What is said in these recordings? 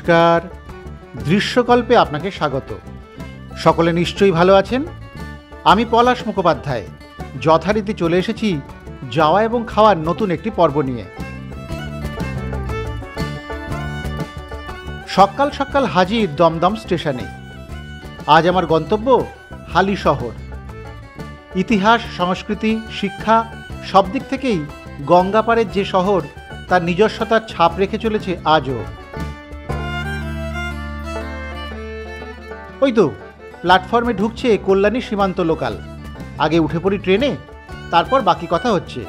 নমস্কার, দৃশ্যকল্পে আপনাকে স্বাগত। সকলে নিশ্চয়ই ভালো আছেন। আমি পলাশ মুখোপাধ্যায় যথারীতি চলে এসেছি যাওয়া এবং খাওয়ার নতুন একটি পর্ব নিয়ে। সকাল সকাল হাজির দমদম স্টেশনে। আজ আমার গন্তব্য হালি শহর। ইতিহাস, সংস্কৃতি, শিক্ষা সব দিক থেকেই গঙ্গাপাড়ের যে শহর তার নিজস্বতার ছাপ রেখে চলেছে আজও। ওই তো প্ল্যাটফর্মে ঢুকছে কল্যাণী সীমান্ত লোকাল। আগে উঠে পড়ি ট্রেনে, তারপর বাকি কথা হচ্ছে।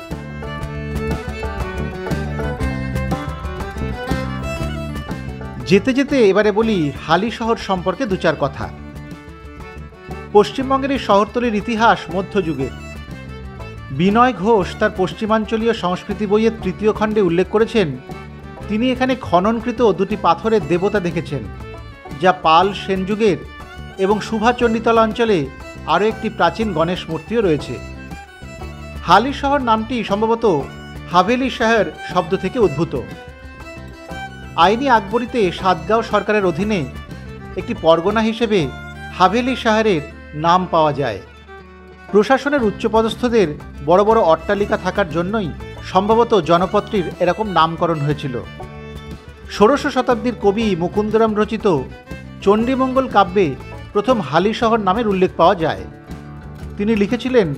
যেতে যেতে এবারে বলি হালি শহর সম্পর্কে দু চার কথা। পশ্চিমবঙ্গের এই শহরতলির ইতিহাস মধ্যযুগের। বিনয় ঘোষ তার পশ্চিমাঞ্চলীয় সংস্কৃতি বইয়ের তৃতীয় খণ্ডে উল্লেখ করেছেন, তিনি এখানে খননকৃত দুটি পাথরের দেবতা দেখেছেন, যা পাল সেন যুগের, এবং সুভাচণ্ডীতলা অঞ্চলে আরও একটি প্রাচীন গণেশ মূর্তিও রয়েছে। হালি শহর নামটি সম্ভবত হাভেলি শহর শব্দ থেকে উদ্ভূত। আইনি আকবরীতে সাতগাঁও সরকারের অধীনে একটি পরগনা হিসেবে হাভেলি শহরের নাম পাওয়া যায়। প্রশাসনের উচ্চপদস্থদের বড় বড় অট্টালিকা থাকার জন্যই সম্ভবত জনপদটির এরকম নামকরণ হয়েছিল। ১৬শ শতাব্দীর কবি মুকুন্দরাম রচিত চণ্ডীমঙ্গল কাব্যে প্রথম হালি শহর নামের উল্লেখ পাওয়া যায়। তিনি লিখেছিলেন,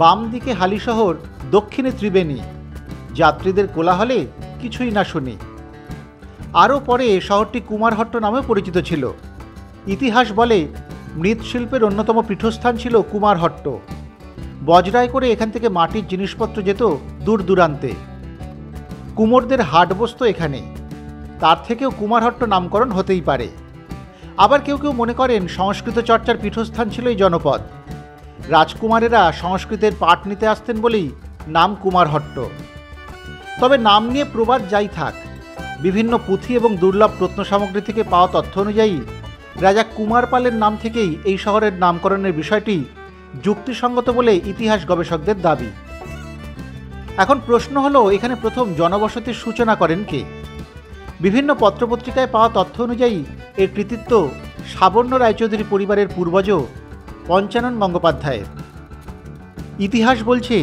বাম দিকে হালি শহর, দক্ষিণে ত্রিবেণী, যাত্রীদের কোলাহলে কিছুই না শুনি। আরও পরে শহরটি কুমারহট্ট নামেও পরিচিত ছিল। ইতিহাস বলে মৃৎশিল্পের অন্যতম পীঠস্থান ছিল কুমারহট্ট। বজরায় করে এখান থেকে মাটির জিনিসপত্র যেত দূর দূরান্তে। কুমোরদের হাট বসত এখানে, তার থেকেও কুমারহট্ট নামকরণ হতেই পারে। আবার কেউ কেউ মনে করেন সংস্কৃত চর্চার পীঠস্থান ছিল এই জনপদ। রাজকুমারেরা সংস্কৃতের পাঠ নিতে আসতেন বলেই নাম কুমারহট্ট। তবে নাম নিয়ে প্রবাদ যাই থাক, বিভিন্ন পুঁথি এবং দুর্লভ প্রত্নসামগ্রী থেকে পাওয়া তথ্য অনুযায়ী রাজা কুমারপালের নাম থেকেই এই শহরের নামকরণের বিষয়টি যুক্তিসঙ্গত বলে ইতিহাস গবেষকদের দাবি। এখন প্রশ্ন হলো, এখানে প্রথম জনবসতির সূচনা করেন কে? বিভিন্ন পত্রপত্রিকায় পাওয়া তথ্য অনুযায়ী এর কৃতিত্ব সাবর্ণ রায়চৌধুরী পরিবারের পূর্বজ পঞ্চানন গঙ্গোপাধ্যায়ের। ইতিহাস বলছে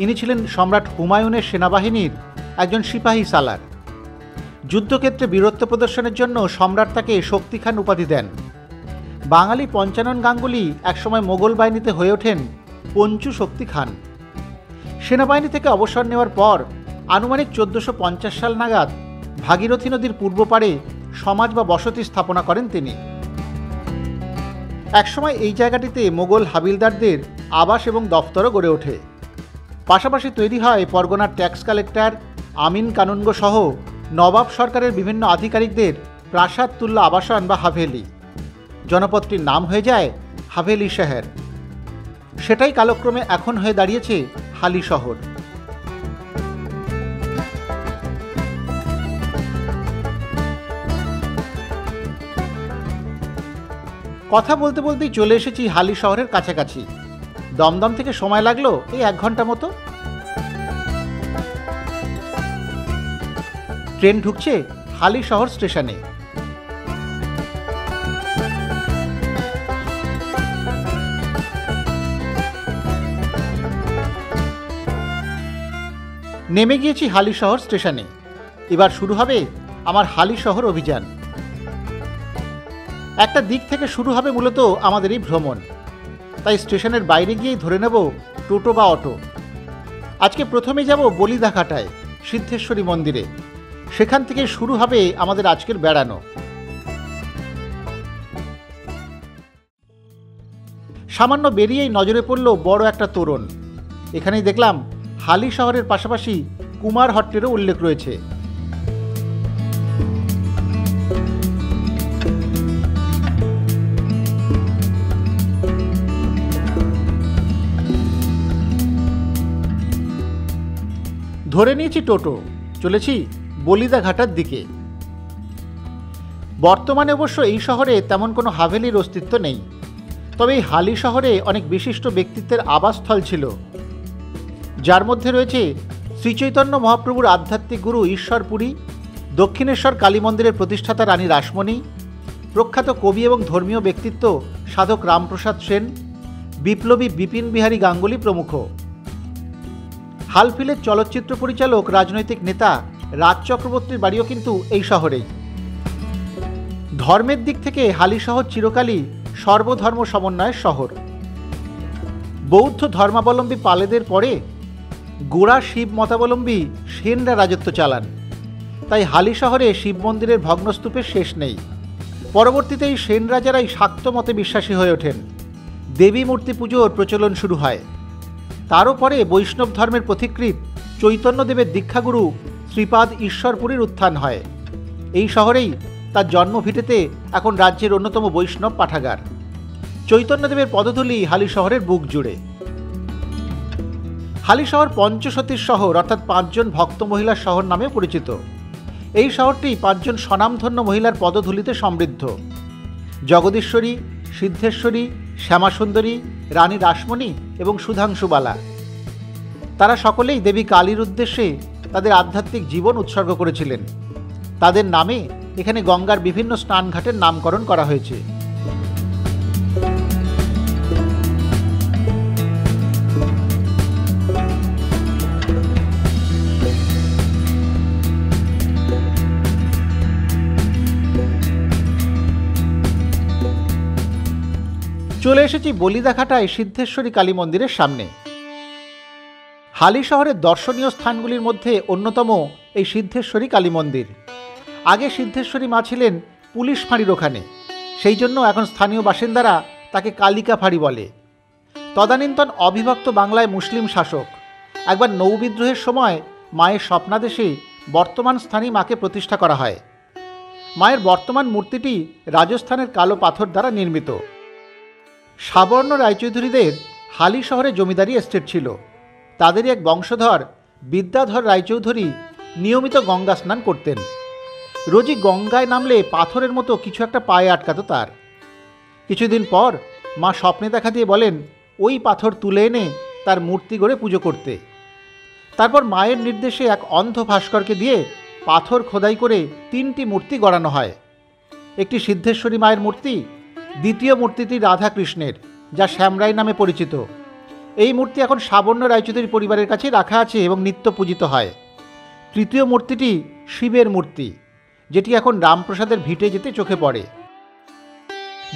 ইনি ছিলেন সম্রাট হুমায়ুনের সেনাবাহিনীর একজন সিপাহী সালার। যুদ্ধক্ষেত্রে বীরত্ব প্রদর্শনের জন্য সম্রাট তাকে শক্তি খান উপাধি দেন। বাঙালি পঞ্চানন গাঙ্গুলি একসময় মোগল বাহিনীতে হয়ে ওঠেন পঞ্চু শক্তি খান। সেনাবাহিনী থেকে অবসর নেওয়ার পর আনুমানিক ১৪৫০ সাল নাগাদ ভাগীরথী নদীর পূর্ব পাড়ে সমাজ বা বসতি স্থাপনা করেন তিনি। একসময় এই জায়গাটিতে মোগল হাবিলদারদের আবাস এবং দফতরও গড়ে ওঠে। পাশাপাশি তৈরি হয় পরগনার ট্যাক্স কালেক্টর, আমিন কানুনগো সহ নবাব সরকারের বিভিন্ন আধিকারিকদের প্রাসাদ তুল্য আবাসন বা হাভেলি। জনপদটির নাম হয়ে যায় হাভেলি শহর। সেটাই কালক্রমে এখন হয়ে দাঁড়িয়েছে হালি শহর। কথা বলতে বলতেই চলে এসেছি হালি শহরের কাছাকাছি। দমদম থেকে সময় লাগলো এই ১ ঘন্টা মতো। ট্রেন ঢুকছে হালি শহর স্টেশনে। নেমে গিয়েছি হালি শহর স্টেশনে। এবার শুরু হবে আমার হালি শহর অভিযান। একটা দিক থেকে শুরু হবে মূলত আমাদের এই ভ্রমণ, তাই স্টেশনের বাইরে গিয়েই ধরে নেব টোটো বা অটো। আজকে প্রথমে যাব বলিদাঘাটায় সিদ্ধেশ্বরী মন্দিরে। সেখান থেকে শুরু হবে আমাদের আজকের বেড়ানো। সামান্য বেরিয়েই নজরে পড়ল বড় একটা তোরণ। এখানেই দেখলাম হালি শহরের পাশাপাশি কুমারহট্টেরও উল্লেখ রয়েছে। ধরে নিয়েছি টোটো, চলেছি বলিদাঘাটার দিকে। বর্তমানে অবশ্য এই শহরে তেমন কোনো হাভেলির অস্তিত্ব নেই, তবে এই হালি শহরে অনেক বিশিষ্ট ব্যক্তিত্বের আবাসস্থল ছিল, যার মধ্যে রয়েছে শ্রীচৈতন্য মহাপ্রভুর আধ্যাত্মিক গুরু ঈশ্বরপুরী, দক্ষিণেশ্বর কালী মন্দিরের প্রতিষ্ঠাতা রানী রাসমণি, প্রখ্যাত কবি এবং ধর্মীয় ব্যক্তিত্ব সাধক রামপ্রসাদ সেন, বিপ্লবী বিপিন বিহারী গাঙ্গুলি প্রমুখ। হালফিলের চলচ্চিত্র পরিচালক রাজনৈতিক নেতা রাজ চক্রবর্তীর বাড়িও কিন্তু এই শহরেই। ধর্মের দিক থেকে হালি শহর চিরকালই সর্বধর্ম সমন্বয়ের শহর। বৌদ্ধ ধর্মাবলম্বী পালেদের পরে গোড়া শিব মতাবলম্বী সেনরা রাজত্ব চালান। তাই হালি শহরে শিব মন্দিরের ভগ্নস্তূপের শেষ নেই। পরবর্তীতে এই সেন রাজারাই শাক্ত মতে বিশ্বাসী হয়ে ওঠেন। দেবী মূর্তি পুজোর প্রচলন শুরু হয়। তারও পরে বৈষ্ণব ধর্মের পথিকৃৎ চৈতন্যদেবের দীক্ষাগুরু শ্রীপাদ ঈশ্বরপুরীর উত্থান হয়। এই শহরেই তার জন্মভিটেতে এখন রাজ্যের অন্যতম বৈষ্ণব পাঠাগার। চৈতন্যদেবের পদধূলি হালি শহরের বুক জুড়ে। হালি শহর পঞ্চসতীর শহর, অর্থাৎ 5 জন ভক্ত মহিলার শহর নামে পরিচিত। এই শহরটি 5 জন স্বনামধন্য মহিলার পদধূলিতে সমৃদ্ধ। জগদীশ্বরী, সিদ্ধেশ্বরী, শ্যামাসুন্দরী, রানী রাসমণি এবং সুধাংশুবালা। তারা সকলেই দেবী কালীর উদ্দেশ্যে তাদের আধ্যাত্মিক জীবন উৎসর্গ করেছিলেন। তাদের নামে এখানে গঙ্গার বিভিন্ন স্নানঘাটের নামকরণ করা হয়েছে। চলে এসেছি বলিদাঘাটায় সিদ্ধেশ্বরী কালী মন্দিরের সামনে। হালি শহরের দর্শনীয় স্থানগুলির মধ্যে অন্যতম এই সিদ্ধেশ্বরী কালী মন্দির। আগে সিদ্ধেশ্বরী মা ছিলেন পুলিশ ফাঁড়ির ওখানে, সেই জন্য এখন স্থানীয় বাসিন্দারা তাকে কালিকা ফাঁড়ি বলে। তদানীন্তন অবিভক্ত বাংলায় মুসলিম শাসক একবার নৌবিদ্রোহের সময় মায়ের স্বপ্নাদেশে বর্তমান স্থানে মাকে প্রতিষ্ঠা করা হয়। মায়ের বর্তমান মূর্তিটি রাজস্থানের কালো পাথর দ্বারা নির্মিত। সাবর্ণ রায়চৌধুরীদের হালি শহরে জমিদারি এস্টেট ছিল। তাদেরই এক বংশধর বিদ্যাধর রায়চৌধুরী নিয়মিত গঙ্গা স্নান করতেন। রোজই গঙ্গায় নামলে পাথরের মতো কিছু একটা পায়ে আটকাতো তার। কিছুদিন পর মা স্বপ্নে দেখা দিয়ে বলেন ওই পাথর তুলে এনে তার মূর্তি গড়ে পুজো করতে। তারপর মায়ের নির্দেশে এক অন্ধ ভাস্করকে দিয়ে পাথর খোদাই করে 3টি মূর্তি গড়ানো হয়। একটি সিদ্ধেশ্বরী মায়ের মূর্তি, দ্বিতীয় মূর্তিটি রাধাকৃষ্ণের, যা শ্যামরাই নামে পরিচিত। এই মূর্তি এখন সাবর্ণ রায়চৌধুরী পরিবারের কাছে রাখা আছে এবং নিত্য পূজিত হয়। তৃতীয় মূর্তিটি শিবের মূর্তি, যেটি এখন রামপ্রসাদের ভিটে যেতে চোখে পড়ে।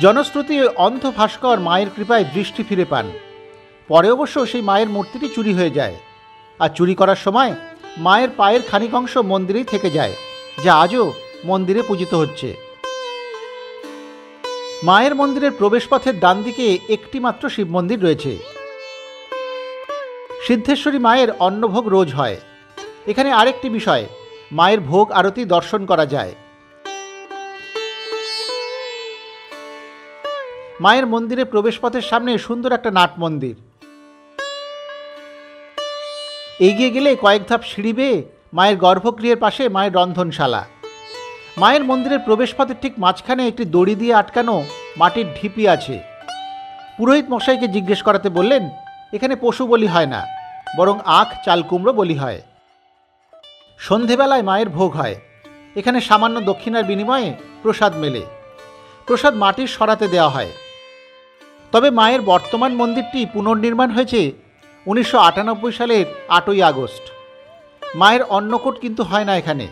জনশ্রুতি অন্ধ ভাস্কর মায়ের কৃপায় দৃষ্টি ফিরে পান। পরে অবশ্য সেই মায়ের মূর্তিটি চুরি হয়ে যায়, আর চুরি করার সময় মায়ের পায়ের খানিক অংশ মন্দিরেই থেকে যায়, যা আজও মন্দিরে পূজিত হচ্ছে। মায়ের মন্দিরের প্রবেশপথের ডান দিকে একটি মাত্র শিব মন্দির রয়েছে। সিদ্ধেশ্বরী মায়ের অন্নভোগ রোজ হয়। এখানে আরেকটি বিষয়, মায়ের ভোগ আরতি দর্শন করা যায়। মায়ের মন্দিরের প্রবেশপথের সামনে সুন্দর একটা নাট মন্দির। এগিয়ে গেলে কয়েক ধাপ সিঁড়ি বেয়ে মায়ের গর্ভগৃহের পাশে মায়ের রন্ধনশালা। মায়ের মন্দিরের প্রবেশপথের ঠিক মাঝখানে একটি দড়ি দিয়ে আটকানো মাটির ঢিপি আছে। পুরোহিত মশাইকে জিজ্ঞেস করাতে বললেন এখানে পশু বলি হয় না, বরং আখ চাল কুমড়ো বলি হয়। সন্ধেবেলায় মায়ের ভোগ হয়। এখানে সামান্য দক্ষিণার বিনিময়ে প্রসাদ মেলে। প্রসাদ মাটির সরাতে দেওয়া হয়। তবে মায়ের বর্তমান মন্দিরটি পুনর্নির্মাণ হয়েছে 1998 সালের 8ই আগস্ট। মায়ের অন্নকূট কিন্তু হয় না এখানে,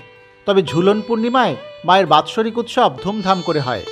তবে ঝুলন পূর্ণিমায় মায়ের বাৎসরিক উৎসব ধুমধাম করে হয়।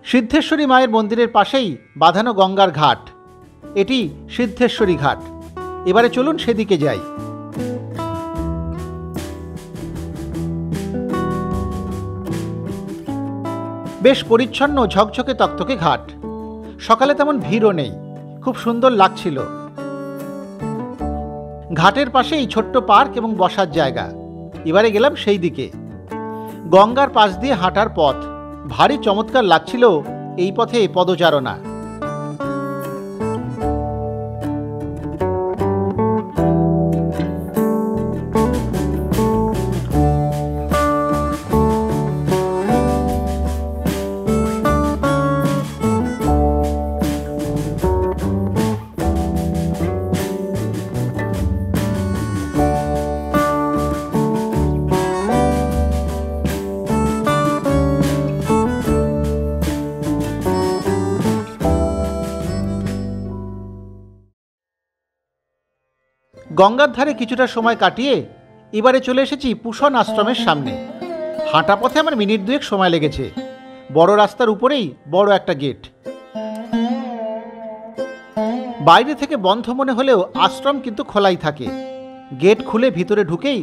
সিদ্ধেশ্বরী মায়ের মন্দিরের পাশেই বাঁধানো গঙ্গার ঘাট, এটি সিদ্ধেশ্বরী ঘাট। এবারে চলুন সেদিকে যাই। বেশ পরিচ্ছন্ন ঝকঝকে তকতকে ঘাট। সকালে তেমন ভিড়ও নেই, খুব সুন্দর লাগছিল। ঘাটের পাশেই ছোট্ট পার্ক এবং বসার জায়গা। এবারে গেলাম সেই দিকে। গঙ্গার পাশ দিয়ে হাঁটার পথ ভারী চমৎকার লাগছিল এই পথে পদচারণা। গঙ্গার ধারে কিছুটা সময় কাটিয়ে এবারে চলে এসেছি পুষণ আশ্রমের সামনে। হাঁটা পথে আমার মিনিট 2 সময় লেগেছে। বড় রাস্তার উপরেই বড় একটা গেট। বাইরে থেকে বন্ধ মনে হলেও আশ্রম কিন্তু খোলাই থাকে। গেট খুলে ভিতরে ঢুকেই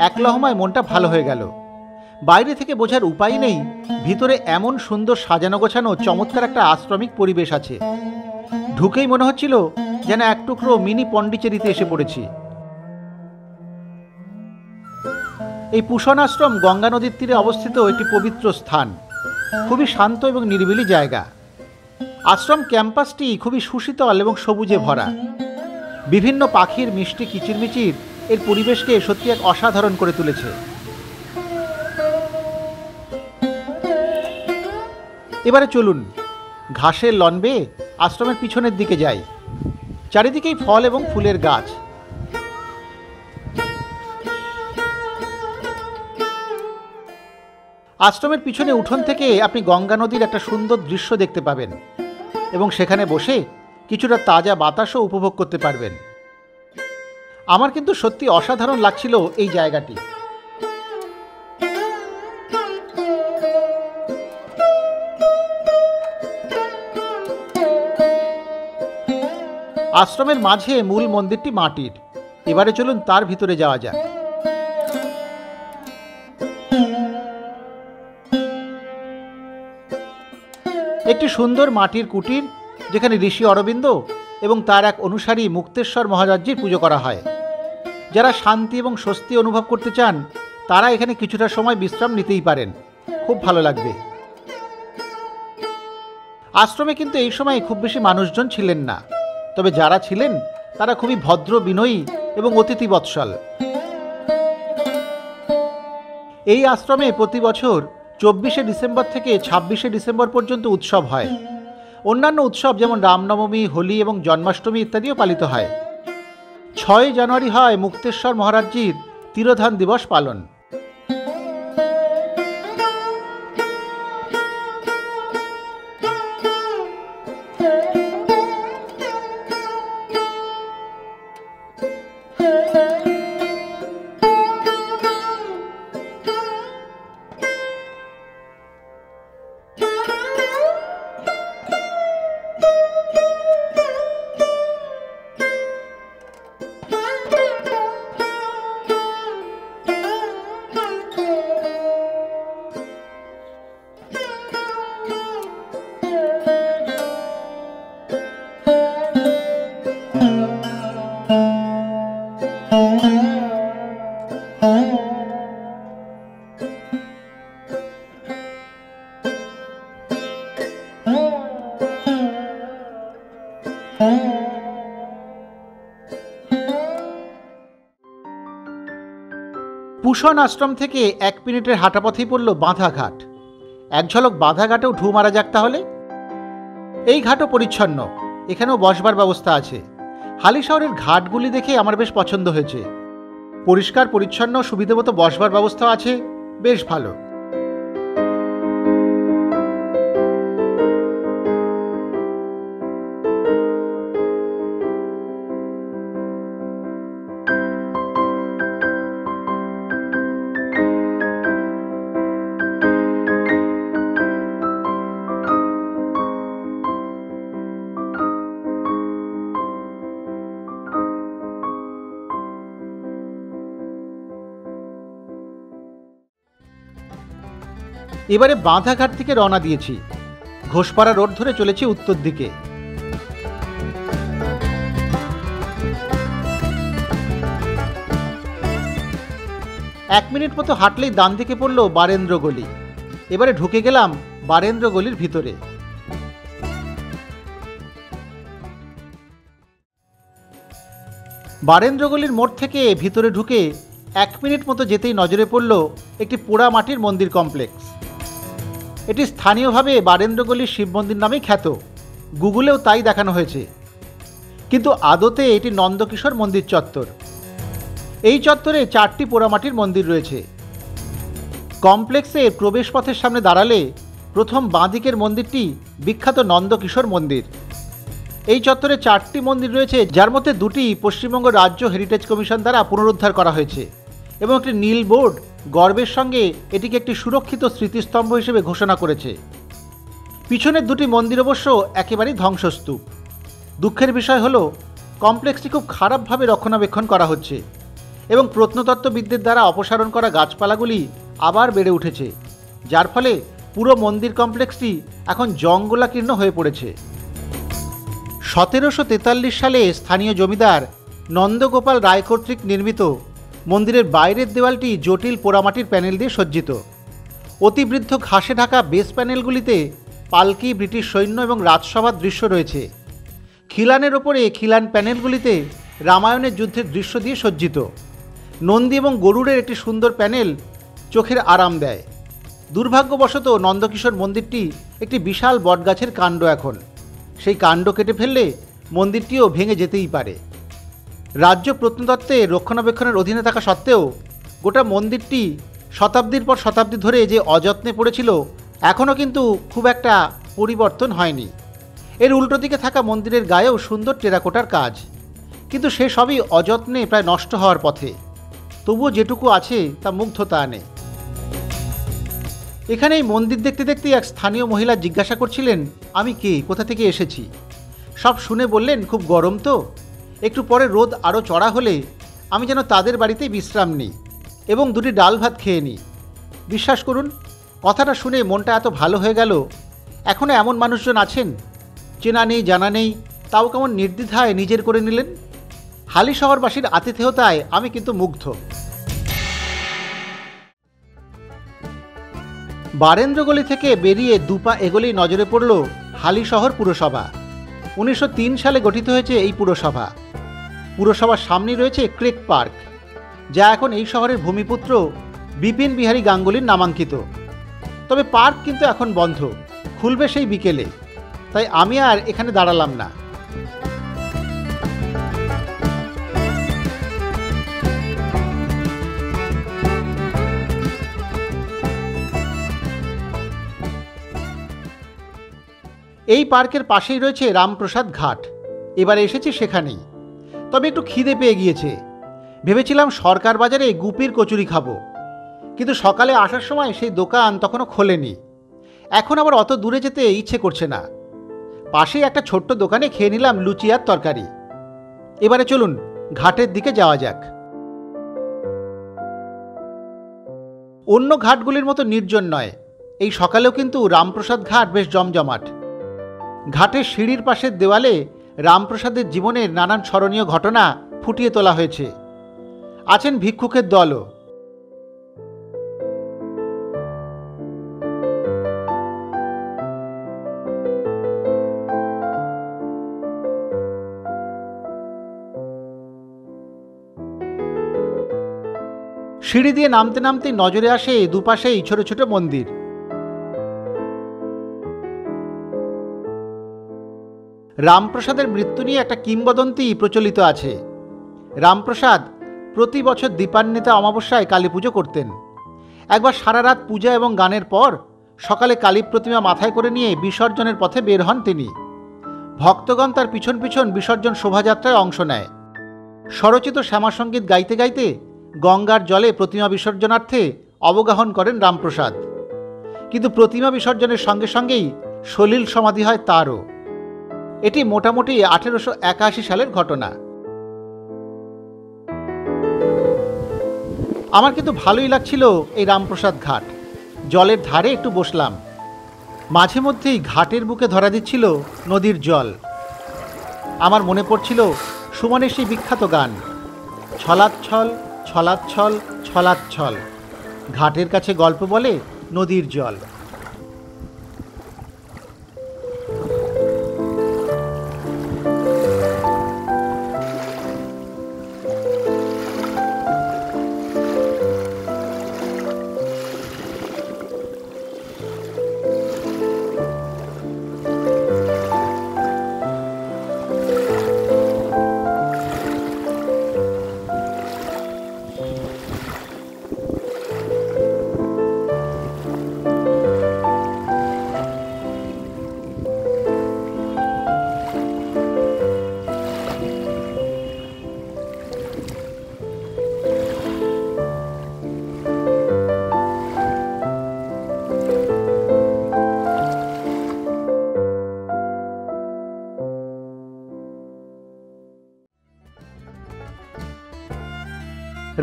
এক লহমায় মনটা ভালো হয়ে গেল। বাইরে থেকে বোঝার উপায় নেই ভিতরে এমন সুন্দর সাজানো গোছানো চমৎকার একটা আশ্রমিক পরিবেশ আছে। ঢুকেই মনে হচ্ছিল যেন এক টুকরো মিনি পন্ডিচেরিতে এসে পড়েছি। এই পুষণ আশ্রম গঙ্গা নদীর তীরে অবস্থিত একটি পবিত্র স্থান। খুবই শান্ত এবং নিরিবিলি জায়গা। আশ্রম ক্যাম্পাসটি খুবই সুশীতল এবং সবুজে ভরা। বিভিন্ন পাখির মিষ্টি কিচিরমিচির এর পরিবেশকে সত্যি এক অসাধারণ করে তুলেছে। এবারে চলুন ঘাসের লন বেয়ে আশ্রমের পিছনের দিকে যাই। চারিদিকেই ফল এবং ফুলের গাছ। আশ্রমের পিছনে উঠোন থেকে আপনি গঙ্গা নদীর একটা সুন্দর দৃশ্য দেখতে পাবেন এবং সেখানে বসে কিছুটা তাজা বাতাসও উপভোগ করতে পারবেন। আমার কিন্তু সত্যি অসাধারণ লাগছিল এই জায়গাটি। আশ্রমের মাঝে মূল মন্দিরটি মাটির। এবারে চলুন তার ভিতরে যাওয়া যাক। একটি সুন্দর মাটির কুটির, যেখানে ঋষি অরবিন্দ এবং তার এক অনুসারী মুক্তেশ্বর মহারাজজির পুজো করা হয়। যারা শান্তি এবং স্বস্তি অনুভব করতে চান তারা এখানে কিছুটা সময় বিশ্রাম নিতেই পারেন। খুব ভালো লাগবে। আশ্রমে কিন্তু এই সময় খুব বেশি মানুষজন ছিলেন না, তবে যারা ছিলেন তারা খুবই ভদ্র, বিনয়ী এবং অতিথি বৎসল। এই আশ্রমে প্রতি বছর 24শে ডিসেম্বর থেকে 26শে ডিসেম্বর পর্যন্ত উৎসব হয়। অন্যান্য উৎসব যেমন রামনবমী, হোলি এবং জন্মাষ্টমী ইত্যাদিও পালিত হয়। 6 জানুয়ারি হয় মুক্তেশ্বর মহারাজজির তিরোধান দিবস পালন। পুষণ আশ্রম থেকে 1 মিনিটের হাঁটা পথেই পড়ল বাঁধাঘাট। এক ঝলক বাঁধাঘাটেও ঢু মারা যাক তাহলে। এই ঘাটও পরিচ্ছন্ন, এখানেও বসবার ব্যবস্থা আছে। হালিশহরের ঘাটগুলি দেখে আমার বেশ পছন্দ হয়েছে। পরিষ্কার পরিচ্ছন্ন, সুবিধামতো বসবার ব্যবস্থা আছে, বেশ ভালো। এবারে বাঁধাঘাট থেকে রওনা দিয়েছি। ঘোষপাড়া রোড ধরে চলেছি উত্তর দিকে। 1 মিনিট মতো হাঁটলেই ডান দিকে পড়ল বারেন্দ্র গলি। এবারে ঢুকে গেলাম বারেন্দ্র গলির ভিতরে। বারেন্দ্র গলির মোড় থেকে ভিতরে ঢুকে 1 মিনিট মতো যেতেই নজরে পড়ল একটি পোড়া মাটির মন্দির কমপ্লেক্স। এটি স্থানীয়ভাবে বারেন্দ্র গলির শিব মন্দির নামেই খ্যাত, গুগলেও তাই দেখানো হয়েছে। কিন্তু আদতে এটি নন্দকিশোর মন্দির চত্বর। এই চত্বরে 4টি পোড়ামাটির মন্দির রয়েছে। কমপ্লেক্সের প্রবেশপথের সামনে দাঁড়ালে প্রথম বাঁদিকের মন্দিরটি বিখ্যাত নন্দকিশোর মন্দির। এই চত্বরে 4টি মন্দির রয়েছে, যার মধ্যে 2টি পশ্চিমবঙ্গ রাজ্য হেরিটেজ কমিশন দ্বারা পুনরুদ্ধার করা হয়েছে এবং একটি নীল বোর্ড গর্বের সঙ্গে এটিকে একটি সুরক্ষিত স্মৃতিস্তম্ভ হিসেবে ঘোষণা করেছে। পিছনের 2টি মন্দির অবশ্য একেবারেই ধ্বংসস্তূপ। দুঃখের বিষয় হলো কমপ্লেক্সটি খুব খারাপভাবে রক্ষণাবেক্ষণ করা হচ্ছে এবং প্রত্নতত্ত্ববিদদের দ্বারা অপসারণ করা গাছপালাগুলি আবার বেড়ে উঠেছে, যার ফলে পুরো মন্দির কমপ্লেক্সটি এখন জঙ্গলাকীর্ণ হয়ে পড়েছে। 1743 সালে স্থানীয় জমিদার নন্দগোপাল রায় কর্তৃক নির্মিত মন্দিরের বাইরের দেওয়ালটি জটিল পোড়ামাটির প্যানেল দিয়ে সজ্জিত। অতিবৃদ্ধ ঘাসে ঢাকা বেস প্যানেলগুলিতে পালকি, ব্রিটিশ সৈন্য এবং রাজসভার দৃশ্য রয়েছে। খিলানের ওপরে খিলান প্যানেলগুলিতে রামায়ণের যুদ্ধের দৃশ্য দিয়ে সজ্জিত। নন্দী এবং গরুড়ের একটি সুন্দর প্যানেল চোখের আরাম দেয়। দুর্ভাগ্যবশত নন্দকিশোর মন্দিরটি একটি বিশাল বটগাছের কাণ্ড এখন। সেই কাণ্ড কেটে ফেললে মন্দিরটিও ভেঙে যেতেই পারে। রাজ্য প্রত্নতত্ত্বের রক্ষণাবেক্ষণের অধীনে থাকা সত্ত্বেও গোটা মন্দিরটি শতাব্দীর পর শতাব্দী ধরে যে অযত্নে পড়েছিল, এখনও কিন্তু খুব একটা পরিবর্তন হয়নি। এর উল্টো দিকে থাকা মন্দিরের গায়েও সুন্দর টেরাকোটার কাজ, কিন্তু সে সবই অযত্নে প্রায় নষ্ট হওয়ার পথে। তবুও যেটুকু আছে তা মুগ্ধতা আনে। এখানে এই মন্দির দেখতে দেখতে এক স্থানীয় মহিলা জিজ্ঞাসা করছিলেন আমি কে, কোথা থেকে এসেছি। সব শুনে বললেন খুব গরম তো, একটু পরে রোদ আরও চড়া হলে আমি যেন তাদের বাড়িতেই বিশ্রাম নিই এবং 2টি ডাল ভাত খেয়ে নিই। বিশ্বাস করুন, কথাটা শুনে মনটা এত ভালো হয়ে গেল। এখনও এমন মানুষজন আছেন, চেনা নেই জানা নেই, তাও কেমন নির্দ্বিধায় নিজের করে নিলেন। হালি শহরবাসীর আতিথেয়তায় আমি কিন্তু মুগ্ধ। বারেন্দ্রগলি থেকে বেরিয়ে 2 পা এগোলেই নজরে পড়ল হালি শহর পুরসভা। 1903 সালে গঠিত হয়েছে এই পুরসভা। পুরসভার সামনেই রয়েছে ক্রেক পার্ক, যা এখন এই শহরের ভূমিপুত্র বিপিন বিহারী গাঙ্গুলির নামাঙ্কিত। তবে পার্ক কিন্তু এখন বন্ধ, খুলবে সেই বিকেলে, তাই আমি আর এখানে দাঁড়ালাম না। এই পার্কের পাশেই রয়েছে রামপ্রসাদ ঘাট। এবারে এসেছি সেখানেই। তবে একটু খিদে পেয়ে গিয়েছে। ভেবেছিলাম সরকার বাজারে গুপির কচুরি খাবো, কিন্তু সকালে আসার সময় সেই দোকান তখনও খোলেনি। এখন আবার অত দূরে যেতে ইচ্ছে করছে না। পাশেই একটা ছোট্ট দোকানে খেয়ে নিলাম লুচি আর তরকারি। এবারে চলুন ঘাটের দিকে যাওয়া যাক। অন্য ঘাটগুলির মতো নির্জন নয়, এই সকালেও কিন্তু রামপ্রসাদ ঘাট বেশ জমজমাট। ঘাটের সিঁড়ির পাশের দেওয়ালে রামপ্রসাদের জীবনের নানান স্মরণীয় ঘটনা ফুটিয়ে তোলা হয়েছে। আছেন ভিক্ষুকের দলও। সিঁড়ি দিয়ে নামতে নামতে নজরে আসে দুপাশেই ছোট ছোট মন্দির। রামপ্রসাদের মৃত্যু নিয়ে একটা কিংবদন্তি প্রচলিত আছে। রামপ্রসাদ প্রতি বছর দীপান্বিতা অমাবস্যায় কালী পুজো করতেন। একবার সারা রাত পূজা এবং গানের পর সকালে কালী প্রতিমা মাথায় করে নিয়ে বিসর্জনের পথে বের হন তিনি। ভক্তগণ তার পিছন পিছন বিসর্জন শোভাযাত্রায় অংশ নেয়। স্বরচিত শ্যামাসঙ্গীত গাইতে গাইতে গঙ্গার জলে প্রতিমা বিসর্জনার্থে অবগাহন করেন রামপ্রসাদ। কিন্তু প্রতিমা বিসর্জনের সঙ্গে সঙ্গেই সলিল সমাধি হয় তারও। এটি মোটামুটি 1881 সালের ঘটনা। আমার কিন্তু ভালোই লাগছিল এই রামপ্রসাদ ঘাট। জলের ধারে একটু বসলাম। মাঝে মধ্যেই ঘাটের বুকে ধরা দিচ্ছিল নদীর জল। আমার মনে পড়ছিল সুমনের সেই বিখ্যাত গান, ছলাচ্ছল ছলাচ্ছল স্থলাচ্ছল, ঘাটের কাছে গল্প বলে নদীর জল।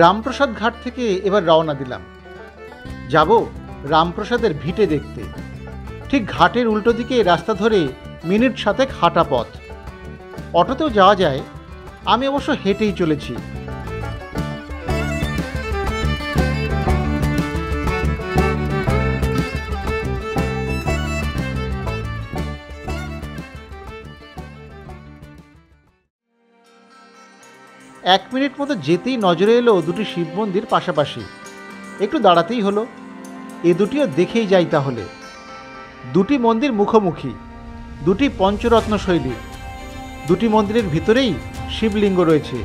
রামপ্রসাদ ঘাট থেকে এবার রওনা দিলাম। যাব রামপ্রসাদের ভিটে দেখতে। ঠিক ঘাটের উল্টো দিকে রাস্তা ধরে মিনিট 7 হাঁটা পথ। অটোতেও যাওয়া যায়, আমি অবশ্য হেঁটেই চলেছি। এক মিনিট মতো যেতেই নজরে এলো দুটি শিব মন্দির পাশাপাশি। একটু দাঁড়াতেই হলো, এ দুটিও দেখেই যাই তাহলে। দুটি মন্দির মুখোমুখি, দুটি পঞ্চরত্ন শৈলীর। দুটি মন্দিরের ভিতরেই শিবলিঙ্গ রয়েছে।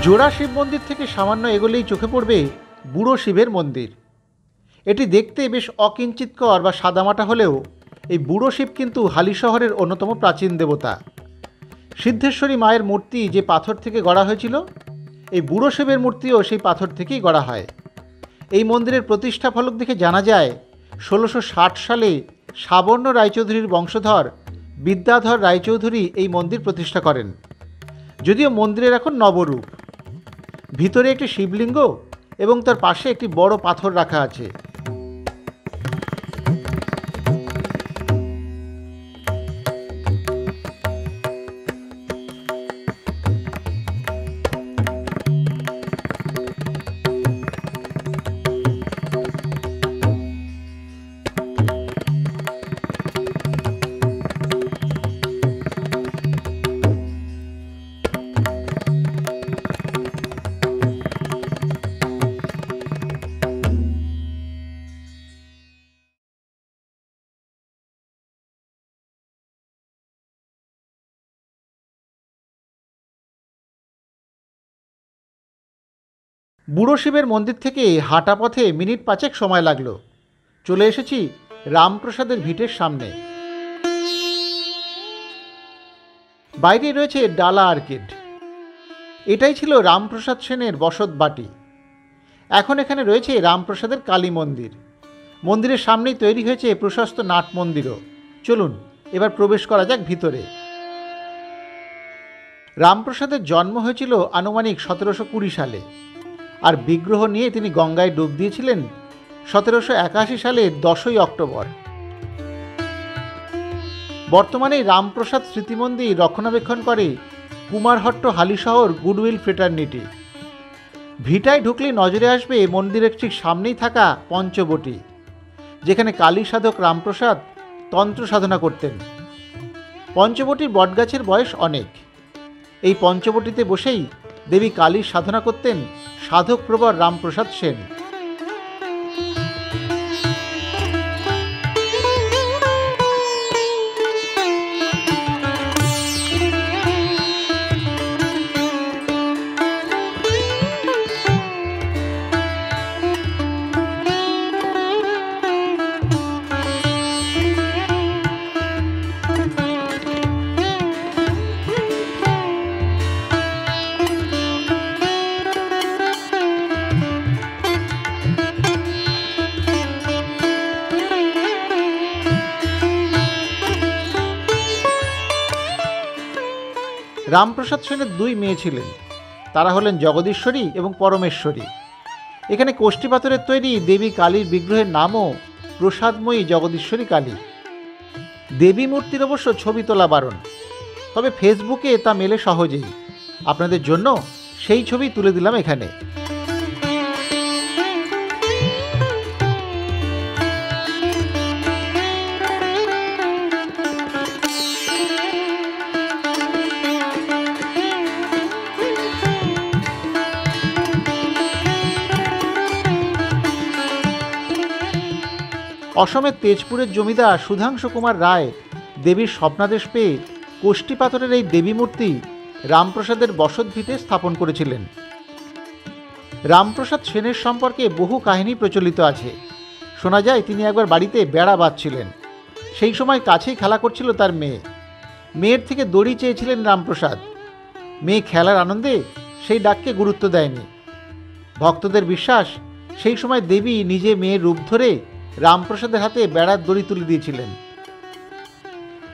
জোড়া শিব মন্দির থেকে সামান্য এগোলেই চোখে পড়বে বুড়ো শিবের মন্দির। এটি দেখতে বেশ অকিঞ্চিতকর বা সাদামাটা হলেও এই বুড়ো শিব কিন্তু হালিশহরের অন্যতম প্রাচীন দেবতা। সিদ্ধেশ্বরী মায়ের মূর্তি যে পাথর থেকে গড়া হয়েছিল, এই বুড়ো শিবের মূর্তিও সেই পাথর থেকেই গড়া হয়। এই মন্দিরের প্রতিষ্ঠা ফলক দেখে জানা যায় 1660 সালে সাবর্ণ রায়চৌধুরীর বংশধর বিদ্যাধর রায়চৌধুরী এই মন্দির প্রতিষ্ঠা করেন। যদিও মন্দিরের এখন নবরূপ। ভিতরে একটি শিবলিঙ্গ এবং তার পাশে একটি বড় পাথর রাখা আছে। বুড়ো শিবের মন্দির থেকে হাঁটা পথে মিনিট 5 সময় লাগলো। চলে এসেছি রামপ্রসাদের ভিটের সামনে। বাইরে রয়েছে ডালা আর্কেড। এটাই ছিল রামপ্রসাদ সেনের বসত বাটি। এখন এখানে রয়েছে রামপ্রসাদের কালী মন্দির। মন্দিরের সামনেই তৈরি হয়েছে প্রশস্ত নাট মন্দিরও। চলুন এবার প্রবেশ করা যাক ভিতরে। রামপ্রসাদের জন্ম হয়েছিল আনুমানিক 1720 সালে, আর বিগ্রহ নিয়ে তিনি গঙ্গায় ডুব দিয়েছিলেন 1781 সালের 10ই অক্টোবর। বর্তমানে রামপ্রসাদ স্মৃতিমন্দির রক্ষণাবেক্ষণ করে কুমারহট্ট হালিশহর গুডউইল ফ্রেটার্নিটি। ভিটায় ঢুকলে নজরে আসবে মন্দিরের ঠিক সামনেই থাকা পঞ্চবটি, যেখানে কালী সাধক রামপ্রসাদ তন্ত্র সাধনা করতেন। পঞ্চবটির বটগাছের বয়স অনেক। এই পঞ্চবটিতে বসেই দেবী কালীর সাধনা করতেন সাধক প্রবর রামপ্রসাদ সেন। রামপ্রসাদ সেনের দুই মেয়ে ছিলেন, তারা হলেন জগদীশ্বরী এবং পরমেশ্বরী। এখানে কোষ্ঠী পাথরের তৈরি দেবী কালীর বিগ্রহের নামও প্রসাদময়ী জগদীশ্বরী কালী। দেবী মূর্তির অবশ্য ছবি তোলা বারণ, তবে ফেসবুকে তা মেলে সহজেই। আপনাদের জন্য সেই ছবি তুলে দিলাম এখানে। অসমের তেজপুরের জমিদার সুধাংশু কুমার রায় দেবীর স্বপ্নাদেশ পেয়ে কোষ্ঠী পাথরের এই দেবী মূর্তি রামপ্রসাদের বসতভিটে স্থাপন করেছিলেন। রামপ্রসাদ সেনের সম্পর্কে বহু কাহিনী প্রচলিত আছে। শোনা যায় তিনি একবার বাড়িতে বেড়া বাঁধছিলেন। সেই সময় কাছেই খেলা করছিল তার মেয়ে। মেয়ের থেকে দড়ি চেয়েছিলেন রামপ্রসাদ। মেয়ে খেলার আনন্দে সেই ডাককে গুরুত্ব দেয়নি। ভক্তদের বিশ্বাস, সেই সময় দেবী নিজে মেয়ের রূপ ধরে রামপ্রসাদের হাতে বেড়ার দড়ি তুলে দিয়েছিলেন।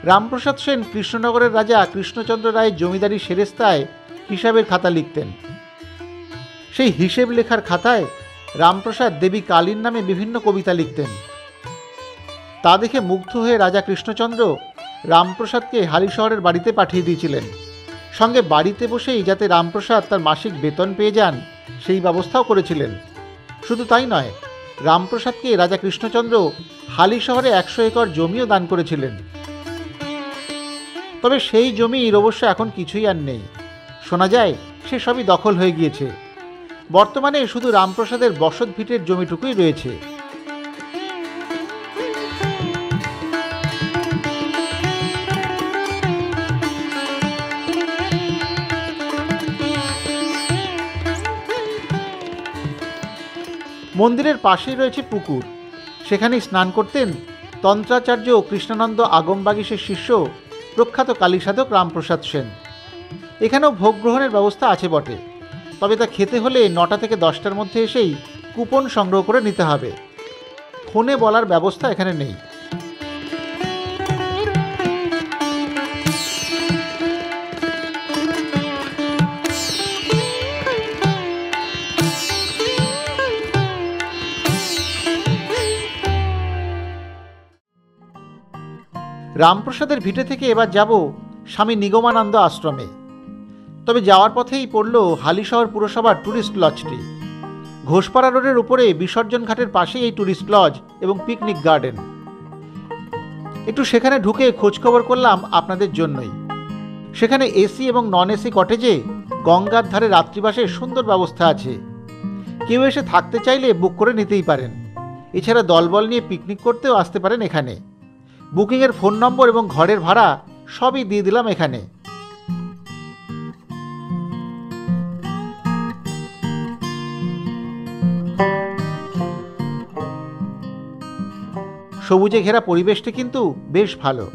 রামপ্রসাদ সেন কৃষ্ণনগরের রাজা কৃষ্ণচন্দ্র রায়ের জমিদারি সেরেস্তায় হিসাবের খাতা লিখতেন। সেই হিসেব লেখার খাতায় রামপ্রসাদ দেবী কালীর নামে বিভিন্ন কবিতা লিখতেন। তা দেখে মুগ্ধ হয়ে রাজা কৃষ্ণচন্দ্র রামপ্রসাদকে হালিশহরের বাড়িতে পাঠিয়ে দিয়েছিলেন। সঙ্গে বাড়িতে বসেই যাতে রামপ্রসাদ তার মাসিক বেতন পেয়ে যান সেই ব্যবস্থাও করেছিলেন। শুধু তাই নয়, রামপ্রসাদকে রাজা কৃষ্ণচন্দ্র হালিশহরে 100 একর জমিও দান করেছিলেন। তবে সেই জমির অবশ্য এখন কিছুই আর নেই। শোনা যায় সে সবই দখল হয়ে গিয়েছে। বর্তমানে শুধু রামপ্রসাদের বসতভিটের জমিটুকুই রয়েছে। মন্দিরের পাশেই রয়েছে পুকুর। সেখানেই স্নান করতেন তন্ত্রাচার্য কৃষ্ণানন্দ আগমবাগীশের শিষ্য প্রখ্যাত কালীসাধক রামপ্রসাদ সেন। এখানেও ভোগ গ্রহণের ব্যবস্থা আছে বটে, তবে তা খেতে হলে 9টা থেকে 10টার মধ্যে এসেই কুপন সংগ্রহ করে নিতে হবে। ফোনে বলার ব্যবস্থা এখানে নেই। রামপ্রসাদের ভিটে থেকে এবার যাব স্বামী নিগমানন্দ আশ্রমে। তবে যাওয়ার পথেই পড়ল হালিশহর পুরসভার ট্যুরিস্ট লজটি। ঘোষপাড়া রোডের উপরে বিসর্জন ঘাটের পাশেই এই ট্যুরিস্ট লজ এবং পিকনিক গার্ডেন। একটু সেখানে ঢুকে খোঁজখবর করলাম আপনাদের জন্যই। সেখানে এসি এবং নন এসি কটেজে গঙ্গার ধারে রাত্রিবাসের সুন্দর ব্যবস্থা আছে। কেউ এসে থাকতে চাইলে বুক করে নিতেই পারেন। এছাড়া দলবল নিয়ে পিকনিক করতেও আসতে পারেন এখানে। বুকিংয়ের ফোন নম্বর এবং ঘরের ভাড়া সবই দিয়ে দিলাম এখানে। সবুজে ঘেরা পরিবেশটি কিন্তু বেশ ভালো।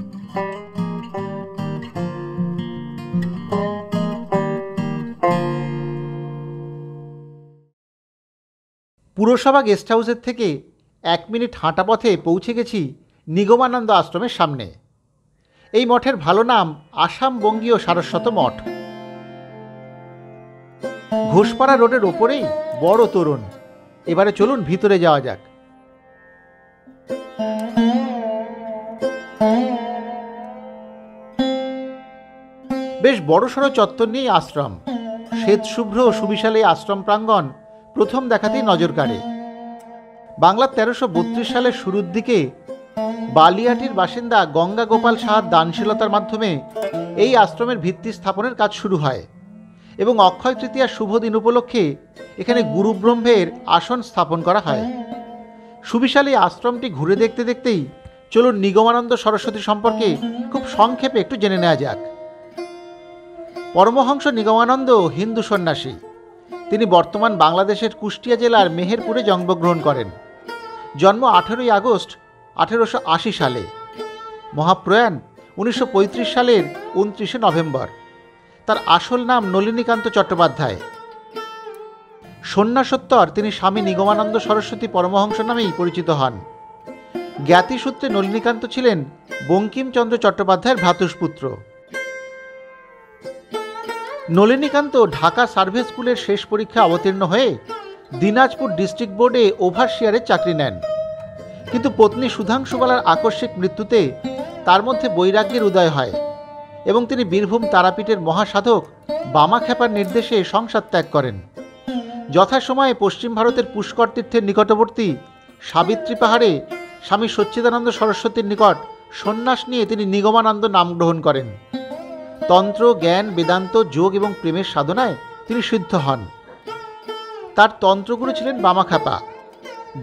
পুরসভা গেস্ট হাউসের থেকে 1 মিনিট হাঁটা পথে পৌঁছে গেছি নিগমানন্দ আশ্রমের সামনে। এই মঠের ভালো নাম আসাম বঙ্গীয় সারস্বত মঠ। ঘোষপাড়া রোডের ওপরেই বড় তোরণ। এবারে চলুন ভিতরে যাওয়া যাক। বেশ বড়সড় চত্বর নিয়ে আশ্রম। শ্বেত শুভ্র সুবিশাল এই আশ্রম প্রাঙ্গণ প্রথম দেখাতেই নজর কাড়ে। বাংলার 1332 সালের শুরুর দিকে বালিয়াটির বাসিন্দা গঙ্গা গোপাল সাহার দানশীলতার মাধ্যমে এই আশ্রমের ভিত্তি স্থাপনের কাজ শুরু হয় এবং অক্ষয় তৃতীয়ার শুভ দিন উপলক্ষে এখানে গুরু ব্রহ্মের আসন স্থাপন করা হয়। সুবিশাল এই আশ্রমটি ঘুরে দেখতে দেখতেই চলুন নিগমানন্দ সরস্বতী সম্পর্কে খুব সংক্ষেপে একটু জেনে নেওয়া যাক। পরমহংস নিগমানন্দ হিন্দু সন্ন্যাসী। তিনি বর্তমান বাংলাদেশের কুষ্টিয়া জেলার মেহেরপুরে জন্মগ্রহণ করেন। জন্ম 18ই আগস্ট 1880 সালে। মহাপ্রয়াণ 1935 সালের 29শে নভেম্বর। তার আসল নাম নলিনীকান্ত চট্টোপাধ্যায়। সন্ন্যাসোত্তর তিনি স্বামী নিগমানন্দ সরস্বতী পরমহংস নামেই পরিচিত হন। জ্ঞাতিসূত্রে নলিনীকান্ত ছিলেন বঙ্কিমচন্দ্র চট্টোপাধ্যায়ের ভ্রাতুষ্পুত্র। নলিনীকান্ত ঢাকা সার্ভে স্কুলের শেষ পরীক্ষা অবতীর্ণ হয়ে দিনাজপুর ডিস্ট্রিক্ট বোর্ডে ওভারসিয়ারের চাকরি নেন, কিন্তু পত্নী সুধাংশুবালার আকস্মিক মৃত্যুতে তার মধ্যে বৈরাগ্যের উদয় হয় এবং তিনি বীরভূম তারাপীঠের মহাসাধক বামাখ্যাপার নির্দেশে সংসার ত্যাগ করেন। যথাসময়ে পশ্চিম ভারতের পুষ্কর তীর্থের নিকটবর্তী সাবিত্রী পাহাড়ে স্বামী সচ্চিদানন্দ সরস্বতীর নিকট সন্ন্যাস নিয়ে তিনি নিগমানন্দ নাম গ্রহণ করেন। তন্ত্র, জ্ঞান, বেদান্ত, যোগ এবং প্রেমের সাধনায় তিনি সিদ্ধ হন। তার তন্ত্রগুরু ছিলেন বামাখ্যাপা,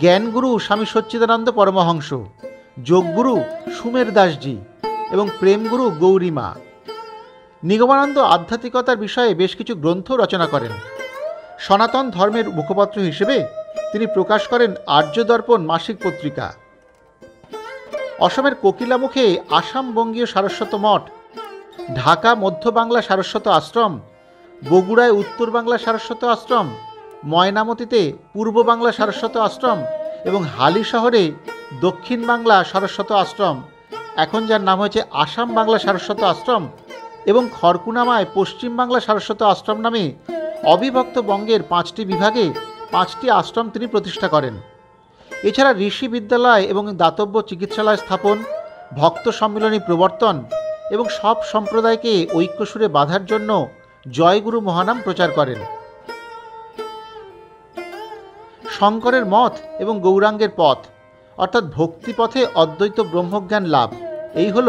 জ্ঞানগুরু স্বামী সচ্চিদানন্দ পরমহংস, যোগগুরু সুমের দাসজি এবং প্রেমগুরু গৌরীমা। নিগমানন্দ আধ্যাত্মিকতার বিষয়ে বেশ কিছু গ্রন্থ রচনা করেন। সনাতন ধর্মের মুখপত্র হিসেবে তিনি প্রকাশ করেন আর্য দর্পণ মাসিক পত্রিকা। অসমের কোকিলামুখে আসাম বঙ্গীয় সারস্বত মঠ, ঢাকা মধ্য বাংলা সারস্বত আশ্রম, বগুড়ায় উত্তর বাংলা সারস্বত আশ্রম, ময়নামতিতে পূর্ব বাংলা সারস্বত আশ্রম এবং হালি শহরে দক্ষিণ বাংলা সারস্বত আশ্রম, এখন যার নাম হয়েছে আসাম বাংলা সারস্বত আশ্রম, এবং খড়কুনামায় পশ্চিম বাংলা সারস্বত আশ্রম নামে অবিভক্ত বঙ্গের 5টি বিভাগে 5টি আশ্রম তিনি প্রতিষ্ঠা করেন। এছাড়া ঋষি বিদ্যালয় এবং দাতব্য চিকিৎসালয় স্থাপন, ভক্ত সম্মিলনী প্রবর্তন এবং সব সম্প্রদায়কে ঐক্যসুরে বাঁধার জন্য জয়গুরু মহানাম প্রচার করেন। শঙ্করের মত এবং গৌরাঙ্গের পথ অর্থাৎ ভক্তিপথে অদ্বৈত ব্রহ্মজ্ঞান লাভ, এই হল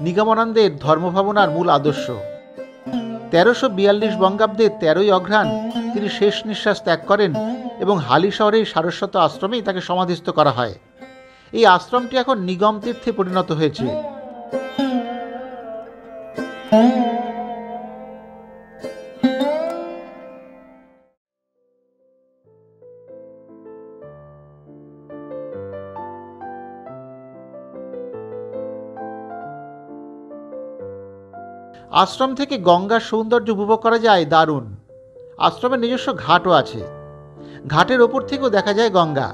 নিগমানন্দের ধর্মভাবনার মূল আদর্শ। 1342 বঙ্গাব্দে 13ই অঘ্রাণ তিনি শেষ নিঃশ্বাস ত্যাগ করেন এবং হালি শহরের সারস্বত আশ্রমেই তাকে সমাধিস্থ করা হয়। এই আশ্রমটি এখন নিগম তীর্থে পরিণত হয়েছে। আশ্রম থেকে গঙ্গার সৌন্দর্য উপভোগ করা যায় দারুণ। আশ্রমের নিজস্ব ঘাটও আছে, ঘাটের ওপর থেকেও দেখা যায় গঙ্গা,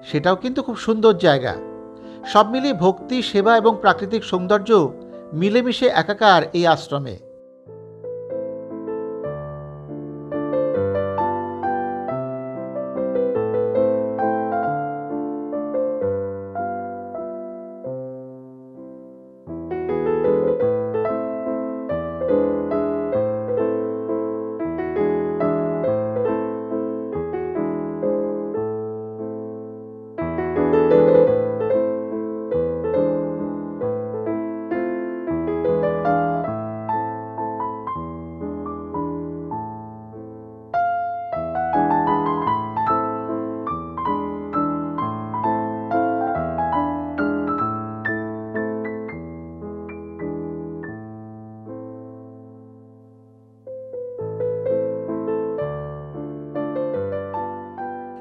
সেটাও কিন্তু খুব সুন্দর জায়গা। সব মিলিয়ে ভক্তি, সেবা এবং প্রাকৃতিক সৌন্দর্য মিলেমিশে একাকার এই আশ্রমে।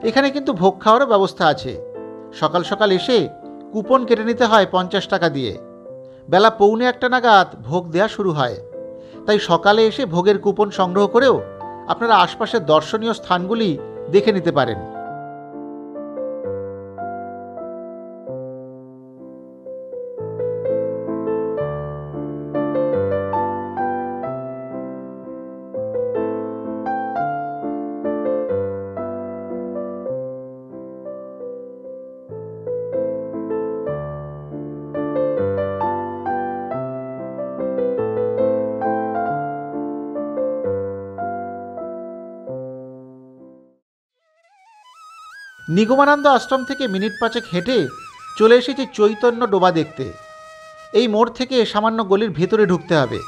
এখানে কিন্তু ভোগ খাওয়ারও ব্যবস্থা আছে। সকাল সকাল এসে কুপন কেটে নিতে হয় 50 টাকা দিয়ে। বেলা 1:45 নাগাদ ভোগ দেওয়া শুরু হয়। তাই সকালে এসে ভোগের কুপন সংগ্রহ করেও আপনারা আশপাশের দর্শনীয় স্থানগুলি দেখে নিতে পারেন। নিগমানন্দ আশ্রম থেকে মিনিট 5 হেঁটে চলে এসেছি চৈতন্য ডোবা দেখতে। এই মোড় থেকে সামান্য গলির ভেতরে ঢুকতে হবে।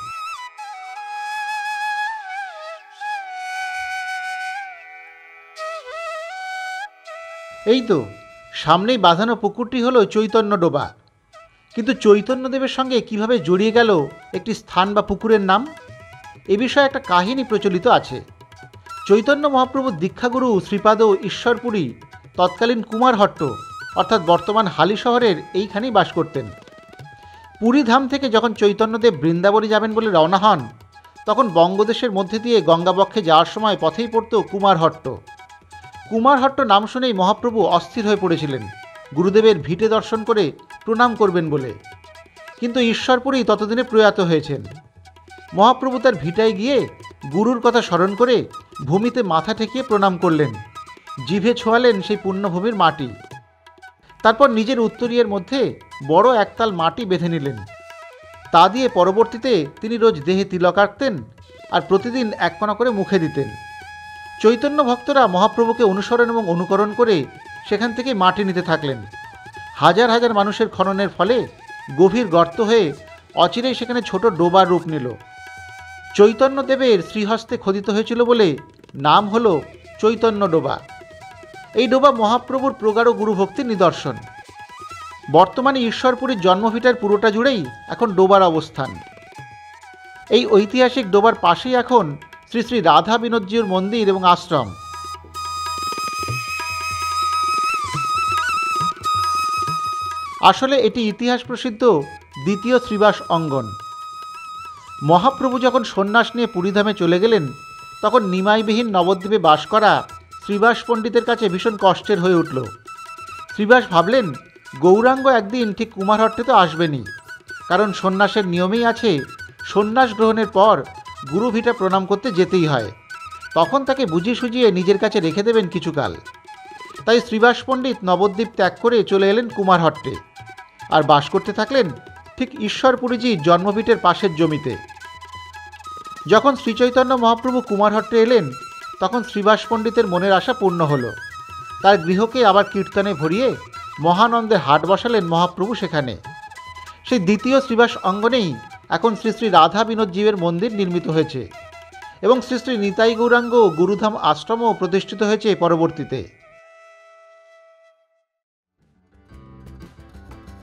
এই তো সামনেই বাঁধানো পুকুরটি হলো চৈতন্য ডোবা। কিন্তু চৈতন্যদেবের সঙ্গে কিভাবে জড়িয়ে গেল একটি স্থান বা পুকুরের নাম, এ বিষয়ে একটা কাহিনী প্রচলিত আছে। চৈতন্য মহাপ্রভুর দীক্ষাগুরু শ্রীপাদ ঈশ্বরপুরী তৎকালীন কুমারহট্ট অর্থাৎ বর্তমান হালি শহরের এইখানেই বাস করতেন। পুরী ধাম থেকে যখন চৈতন্যদেব বৃন্দাবনে যাবেন বলে রওনা হন, তখন বঙ্গদেশের মধ্যে দিয়ে গঙ্গাবক্ষে যাওয়ার সময় পথেই পড়ত কুমারহট্ট। কুমারহট্ট নাম শুনেই মহাপ্রভু অস্থির হয়ে পড়েছিলেন গুরুদেবের ভিটে দর্শন করে প্রণাম করবেন বলে। কিন্তু ঈশ্বরপুরী ততদিনে প্রয়াত হয়েছেন। মহাপ্রভু তার ভিটায় গিয়ে গুরুর কথা স্মরণ করে ভূমিতে মাথা ঠেকিয়ে প্রণাম করলেন, জিভে ছোঁয়ালেন সেই পুণ্যভূমির মাটি। তারপর নিজের উত্তরীয়ের মধ্যে বড় একতাল মাটি বেঁধে নিলেন। তা দিয়ে পরবর্তীতে তিনি রোজ দেহে তিলক আঁকতেন আর প্রতিদিন এক কণা করে মুখে দিতেন। চৈতন্য ভক্তরা মহাপ্রভুকে অনুসরণ এবং অনুকরণ করে সেখান থেকে মাটি নিতে থাকলেন। হাজার হাজার মানুষের খননের ফলে গভীর গর্ত হয়ে অচিরেই সেখানে ছোট ডোবার রূপ নিল। চৈতন্যদেবের শ্রীহস্তে খোদিত হয়েছিল বলে নাম হল চৈতন্য ডোবা। এই ডোবা মহাপ্রভুর প্রগাঢ় গুরুভক্তির নিদর্শন। বর্তমানে ঈশ্বরপুরীর জন্মভিটার পুরোটা জুড়েই এখন ডোবার অবস্থান। এই ঐতিহাসিক ডোবার পাশেই এখন শ্রী শ্রী রাধা বিনোদজিউর মন্দির এবং আশ্রম। আসলে এটি ইতিহাস প্রসিদ্ধ দ্বিতীয় শ্রীবাস অঙ্গন। মহাপ্রভু যখন সন্ন্যাস নিয়ে পুরীধামে চলে গেলেন, তখন নিমাইবিহীন নবদ্বীপে বাস করা শ্রীবাস পণ্ডিতের কাছে ভীষণ কষ্টের হয়ে উঠল। শ্রীবাস ভাবলেন, গৌরাঙ্গ একদিন ঠিক কুমারহট্টে তো আসবেনই, কারণ সন্ন্যাসের নিয়মেই আছে সন্ন্যাস গ্রহণের পর গুরুভিটা প্রণাম করতে যেতেই হয়। তখন তাকে বুঝিয়ে সুঝিয়ে নিজের কাছে রেখে দেবেন কিছুকাল। তাই শ্রীবাস পণ্ডিত নবদ্বীপ ত্যাগ করে চলে এলেন কুমারহট্টে আর বাস করতে থাকলেন ঠিক ঈশ্বরপুরীজির জন্মভিটের পাশের জমিতে। যখন শ্রীচৈতন্য মহাপ্রভু কুমারহট্টে এলেন, তখন শ্রীবাস পণ্ডিতের মনের আশা পূর্ণ হল। তার গৃহকে আবার কীর্তনে ভরিয়ে মহানন্দের হাট বসালেন মহাপ্রভু সেখানে। সেই দ্বিতীয় শ্রীবাস অঙ্গনেই এখন শ্রী শ্রী রাধা বিনোদজিউর মন্দির নির্মিত হয়েছে এবং শ্রী শ্রী নিতাই গৌরাঙ্গ গুরুধাম আশ্রমও প্রতিষ্ঠিত হয়েছে পরবর্তীতে।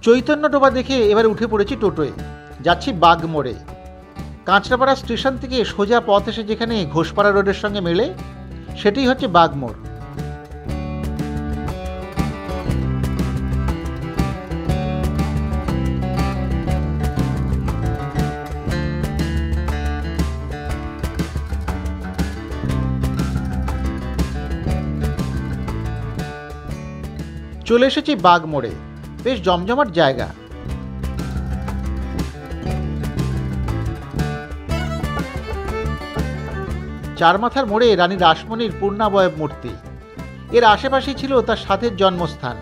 চৈতন্য ডোবা দেখে এবার উঠে পড়েছি টোটোয়, যাচ্ছি বাগমোড়ে। কাঁচরাপাড়া স্টেশন থেকে সোজা পথ এসে যেখানে ঘোষপাড়া রোডের সঙ্গে মেলে, সেটাই হচ্ছে বাগমোড়। চলে এসেছি বাগমোড়ে, বেশ জমজমাট জায়গা। চারমাথার মোড়ে রানী রাসমণির পূর্ণাবয়ব মূর্তি, এর আশেপাশেই ছিল তার সাধের জন্মস্থান।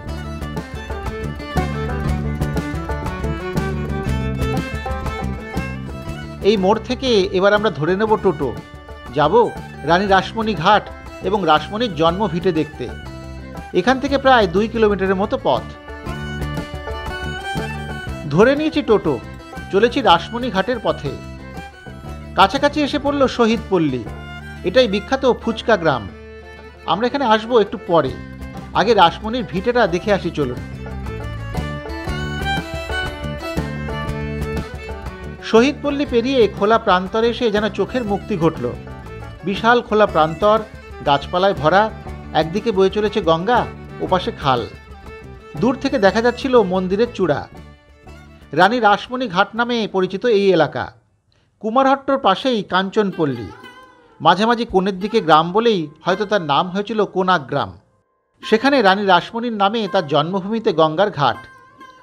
এই মোড় থেকে এবার আমরা ধরে নেব টোটো, যাব রানী রাসমণি ঘাট এবং রাসমণির জন্ম ভিটে দেখতে। এখান থেকে প্রায় 2 কিলোমিটারের মতো পথ। ধরে নিয়েছি টোটো, চলেছি রাসমণি ঘাটের পথে। কাছাকাছি এসে পড়ল শহীদ পল্লী, এটাই বিখ্যাত ফুচকা গ্রাম। আমরা এখানে আসবো একটু পরে, আগে রাসমণির ভিটেটা দেখে আসি চলুন। শহীদ পল্লী পেরিয়ে খোলা প্রান্তরে এসে যেন চোখের মুক্তি ঘটল। বিশাল খোলা প্রান্তর, গাছপালায় ভরা, একদিকে বয়ে চলেছে গঙ্গা, ওপাশে খাল। দূর থেকে দেখা যাচ্ছিল মন্দিরের চূড়া। রানী রাসমণি ঘাট নামে পরিচিত এই এলাকা। কুমারহট্টর পাশেই কাঞ্চনপল্লী, মাঝামাঝি কোণের দিকে গ্রাম বলেই হয়তো তার নাম হয়েছিল কোনাক গ্রাম। সেখানে রানী রাসমণির নামে তার জন্মভূমিতে গঙ্গার ঘাট,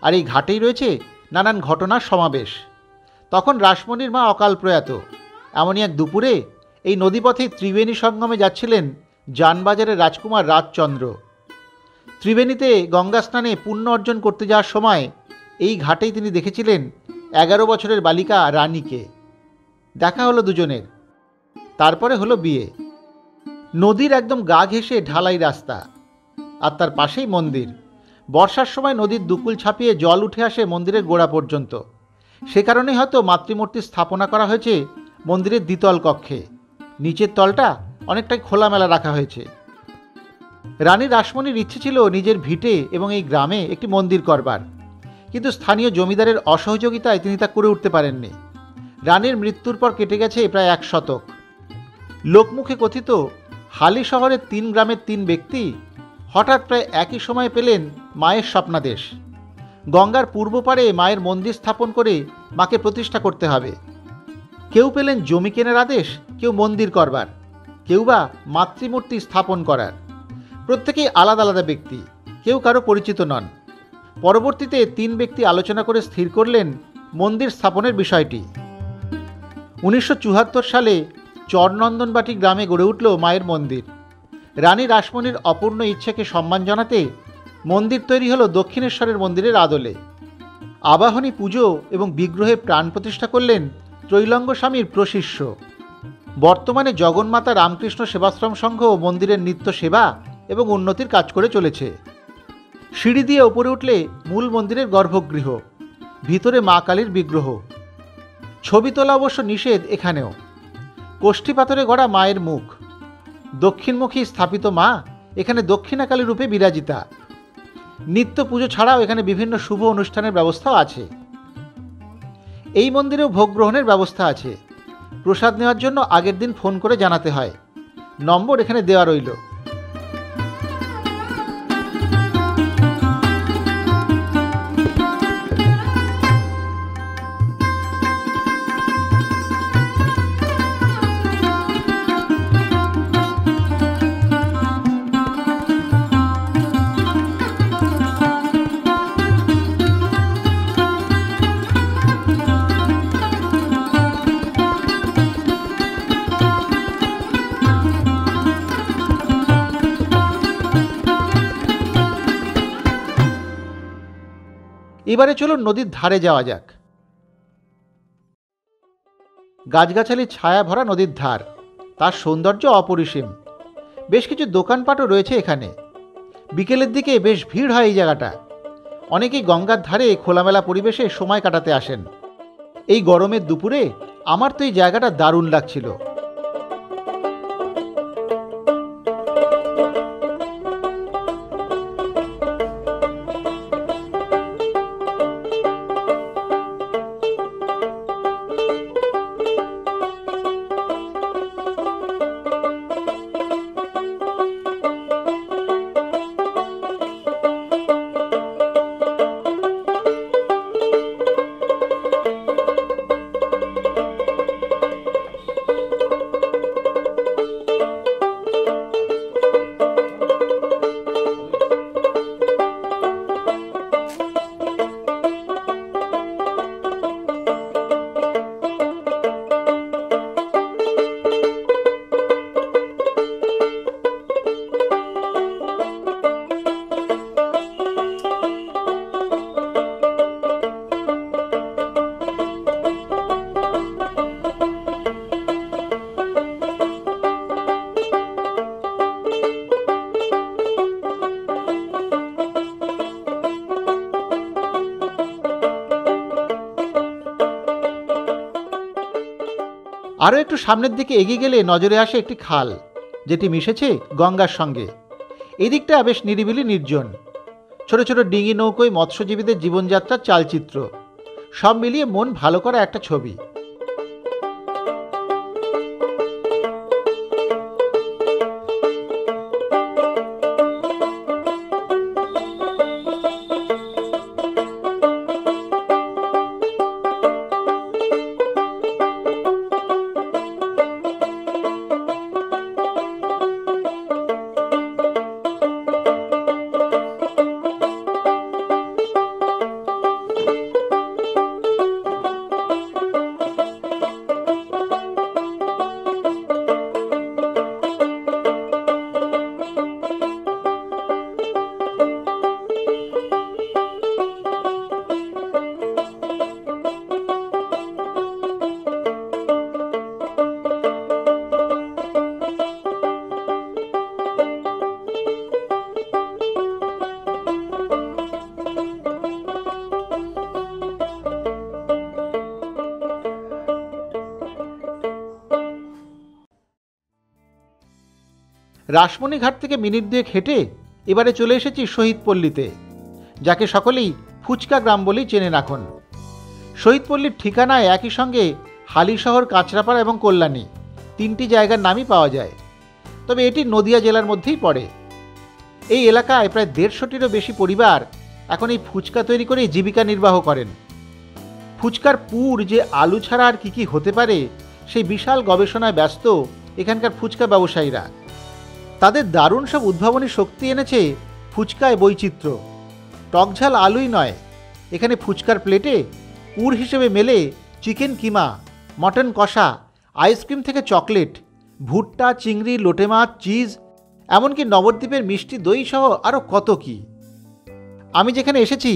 আর এই ঘাটেই রয়েছে নানান ঘটনার সমাবেশ। তখন রাসমণির মা অকাল প্রয়াত। এমনই এক দুপুরে এই নদীপথে ত্রিবেণী সঙ্গমে যাচ্ছিলেন জানবাজারের রাজকুমার রাজচন্দ্র। ত্রিবেণীতে গঙ্গা স্নানে পুণ্য অর্জন করতে যাওয়ার সময় এই ঘাটেই তিনি দেখেছিলেন 11 বছরের বালিকা রানীকে। দেখা হলো দুজনের, তারপরে হলো বিয়ে। নদীর একদম গা ঘেঁষে ঢালাই রাস্তা, আর তার পাশেই মন্দির। বর্ষার সময় নদীর দুকুল ছাপিয়ে জল উঠে আসে মন্দিরের গোড়া পর্যন্ত। সে কারণেই হয়তো মাতৃমূর্তি স্থাপনা করা হয়েছে মন্দিরের দ্বিতল কক্ষে। নিচের তলটা অনেকটাই খোলামেলা রাখা হয়েছে। রানী রাসমণির ইচ্ছে ছিল নিজের ভিটে এবং এই গ্রামে একটি মন্দির করবার, কিন্তু স্থানীয় জমিদারের অসহযোগিতায় তিনি তা করে উঠতে পারেননি। রানীর মৃত্যুর পর কেটে গেছে প্রায় 1 শতক। লোকমুখে কথিত হালি শহরের 3 গ্রামের 3 ব্যক্তি হঠাৎ প্রায় একই সময়ে পেলেন মায়ের স্বপ্নাদেশ। গঙ্গার পূর্ব পারে মায়ের মন্দির স্থাপন করে মাকে প্রতিষ্ঠা করতে হবে। কেউ পেলেন জমি কেনার আদেশ, কেউ মন্দির করবার, কেউ বা মাতৃমূর্তি স্থাপন করার। প্রত্যেকেই আলাদা আলাদা ব্যক্তি, কেউ কারো পরিচিত নন। পরবর্তীতে 3 ব্যক্তি আলোচনা করে স্থির করলেন মন্দির স্থাপনের বিষয়টি। 1974 সালে চরনন্দনবাটি গ্রামে গড়ে উঠল মায়ের মন্দির। রানী রাসমণির অপূর্ণ ইচ্ছাকে সম্মান জানাতে মন্দির তৈরি হলো দক্ষিণেশ্বরের মন্দিরের আদলে। আবাহনী পুজো এবং বিগ্রহের প্রাণ প্রতিষ্ঠা করলেন ত্রৈলঙ্গ স্বামীর প্রশিষ্য। বর্তমানে জগন্মাতা রামকৃষ্ণ সেবাশ্রম সংঘ মন্দিরের নিত্য সেবা এবং উন্নতির কাজ করে চলেছে। সিঁড়ি দিয়ে ওপরে উঠলে মূল মন্দিরের গর্ভগৃহ, ভিতরে মা কালীর বিগ্রহ। ছবি তোলা অবশ্য নিষেধ এখানেও। কোষ্ঠী পাথরে গড়া মায়ের মুখ, দক্ষিণমুখী স্থাপিত মা এখানে দক্ষিণাকালী রূপে বিরাজিতা। নিত্য পুজো ছাড়াও এখানে বিভিন্ন শুভ অনুষ্ঠানের ব্যবস্থাও আছে। এই মন্দিরেও ভোগ গ্রহণের ব্যবস্থা আছে। প্রসাদ নেওয়ার জন্য আগের দিন ফোন করে জানাতে হয়। নম্বর এখানে দেওয়া রইল। এবারে চলুন নদীর ধারে যাওয়া যাক। গাছগাছালির ছায়া ভরা নদীর ধার, তার সৌন্দর্য অপরিসীম। বেশ কিছু দোকানপাটও রয়েছে এখানে। বিকেলের দিকে বেশ ভিড় হয় এই জায়গাটা। অনেকেই গঙ্গার ধারে খোলামেলা পরিবেশে সময় কাটাতে আসেন। এই গরমের দুপুরে আমার তো এই জায়গাটা দারুণ লাগছিল। আরও একটু সামনের দিকে এগিয়ে গেলে নজরে আসে একটি খাল, যেটি মিশেছে গঙ্গার সঙ্গে। এই দিকটা বেশ নিরিবিলি নির্জন। ছোট ছোট ডিঙি নৌকোয় মৎস্যজীবীদের জীবনযাত্রার চালচিত্র, সব মিলিয়ে মন ভালো করা একটা ছবি। রাসমণি ঘাট থেকে মিনিট 2 হেঁটে এবারে চলে এসেছি শহীদপল্লীতে, যাকে সকলেই ফুচকা গ্রাম বলেই চেনেন এখন। শহীদপল্লীর ঠিকানায় একই সঙ্গে হালিশহর, কাঁচরাপাড়া এবং কল্যাণী 3টি জায়গার নামই পাওয়া যায়। তবে এটি নদিয়া জেলার মধ্যেই পড়ে। এই এলাকায় প্রায় 150টিরও বেশি পরিবার এখন এই ফুচকা তৈরি করে জীবিকা নির্বাহ করেন। ফুচকার পুর যে আলু ছাড়া আর কী হতে পারে, সেই বিশাল গবেষণায় ব্যস্ত এখানকার ফুচকা ব্যবসায়ীরা। তাদের দারুণ সব উদ্ভাবনী শক্তি এনেছে ফুচকায় বৈচিত্র্য। টকঝাল আলুই নয়, এখানে ফুচকার প্লেটে পুর হিসেবে মেলে চিকেন কিমা, মটন কষা আইসক্রিম থেকে চকলেট, ভুট্টা, চিংড়ি, লোটে মাছ, চিজ, এমনকি নবদ্বীপের মিষ্টি দই সহ আরও কত কি। আমি যেখানে এসেছি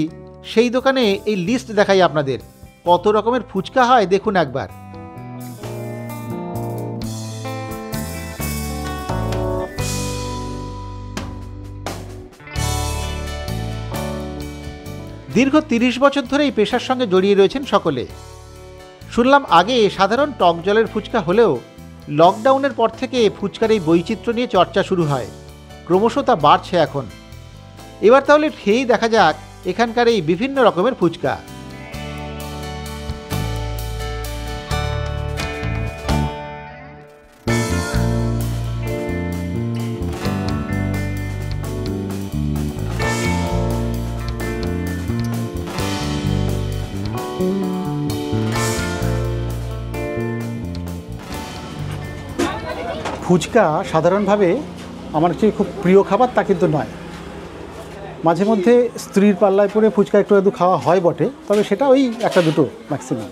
সেই দোকানে এই লিস্ট দেখাই আপনাদের, কত রকমের ফুচকা হয় দেখুন একবার। দীর্ঘ 30 বছর ধরে এই পেশার সঙ্গে জড়িয়ে রয়েছেন সকলে। শুনলাম আগে সাধারণ টক জলের ফুচকা হলেও লকডাউনের পর থেকে ফুচকার এই বৈচিত্র্য নিয়ে চর্চা শুরু হয়, ক্রমশ তা বাড়ছে এখন। এবার তাহলে খেয়েই দেখা যাক এখানকার এই বিভিন্ন রকমের ফুচকা। ফুচকা সাধারণভাবে আমার যে খুব প্রিয় খাবার তা কিন্তু নয়। মাঝে মধ্যে স্ত্রীর পাল্লায় পড়ে ফুচকা একটু একটু খাওয়া হয় বটে, তবে সেটা ওই একটা দুটো ম্যাক্সিমাম,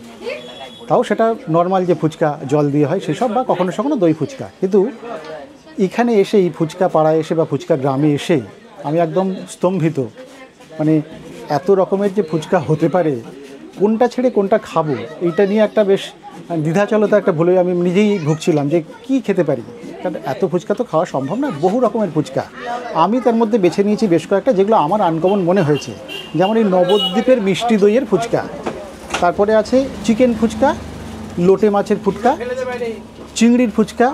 তাও সেটা নর্মাল যে ফুচকা জল দিয়ে হয় সেসব, বা কখনো কখনো দই ফুচকা। কিন্তু এখানে এসেই ফুচকা পাড়ায় এসে বা ফুচকা গ্রামে এসেই আমি একদম স্তম্ভিত। মানে এত রকমের যে ফুচকা হতে পারে, কোনটা ছেড়ে কোনটা খাবো এইটা নিয়ে একটা বেশ দ্বিধাচলতা একটা ভুলে আমি নিজেই ভুগছিলাম যে কি খেতে পারি, কারণ এত ফুচকা তো খাওয়া সম্ভব না, বহু রকমের ফুচকা। আমি তার মধ্যে বেছে নিয়েছি বেশ কয়েকটা যেগুলো আমার আনকমন মনে হয়েছে, যেমন এই নবদ্বীপের মিষ্টি দইয়ের ফুচকা, তারপরে আছে চিকেন ফুচকা, লোটে মাছের ফুচকা, চিংড়ির ফুচকা,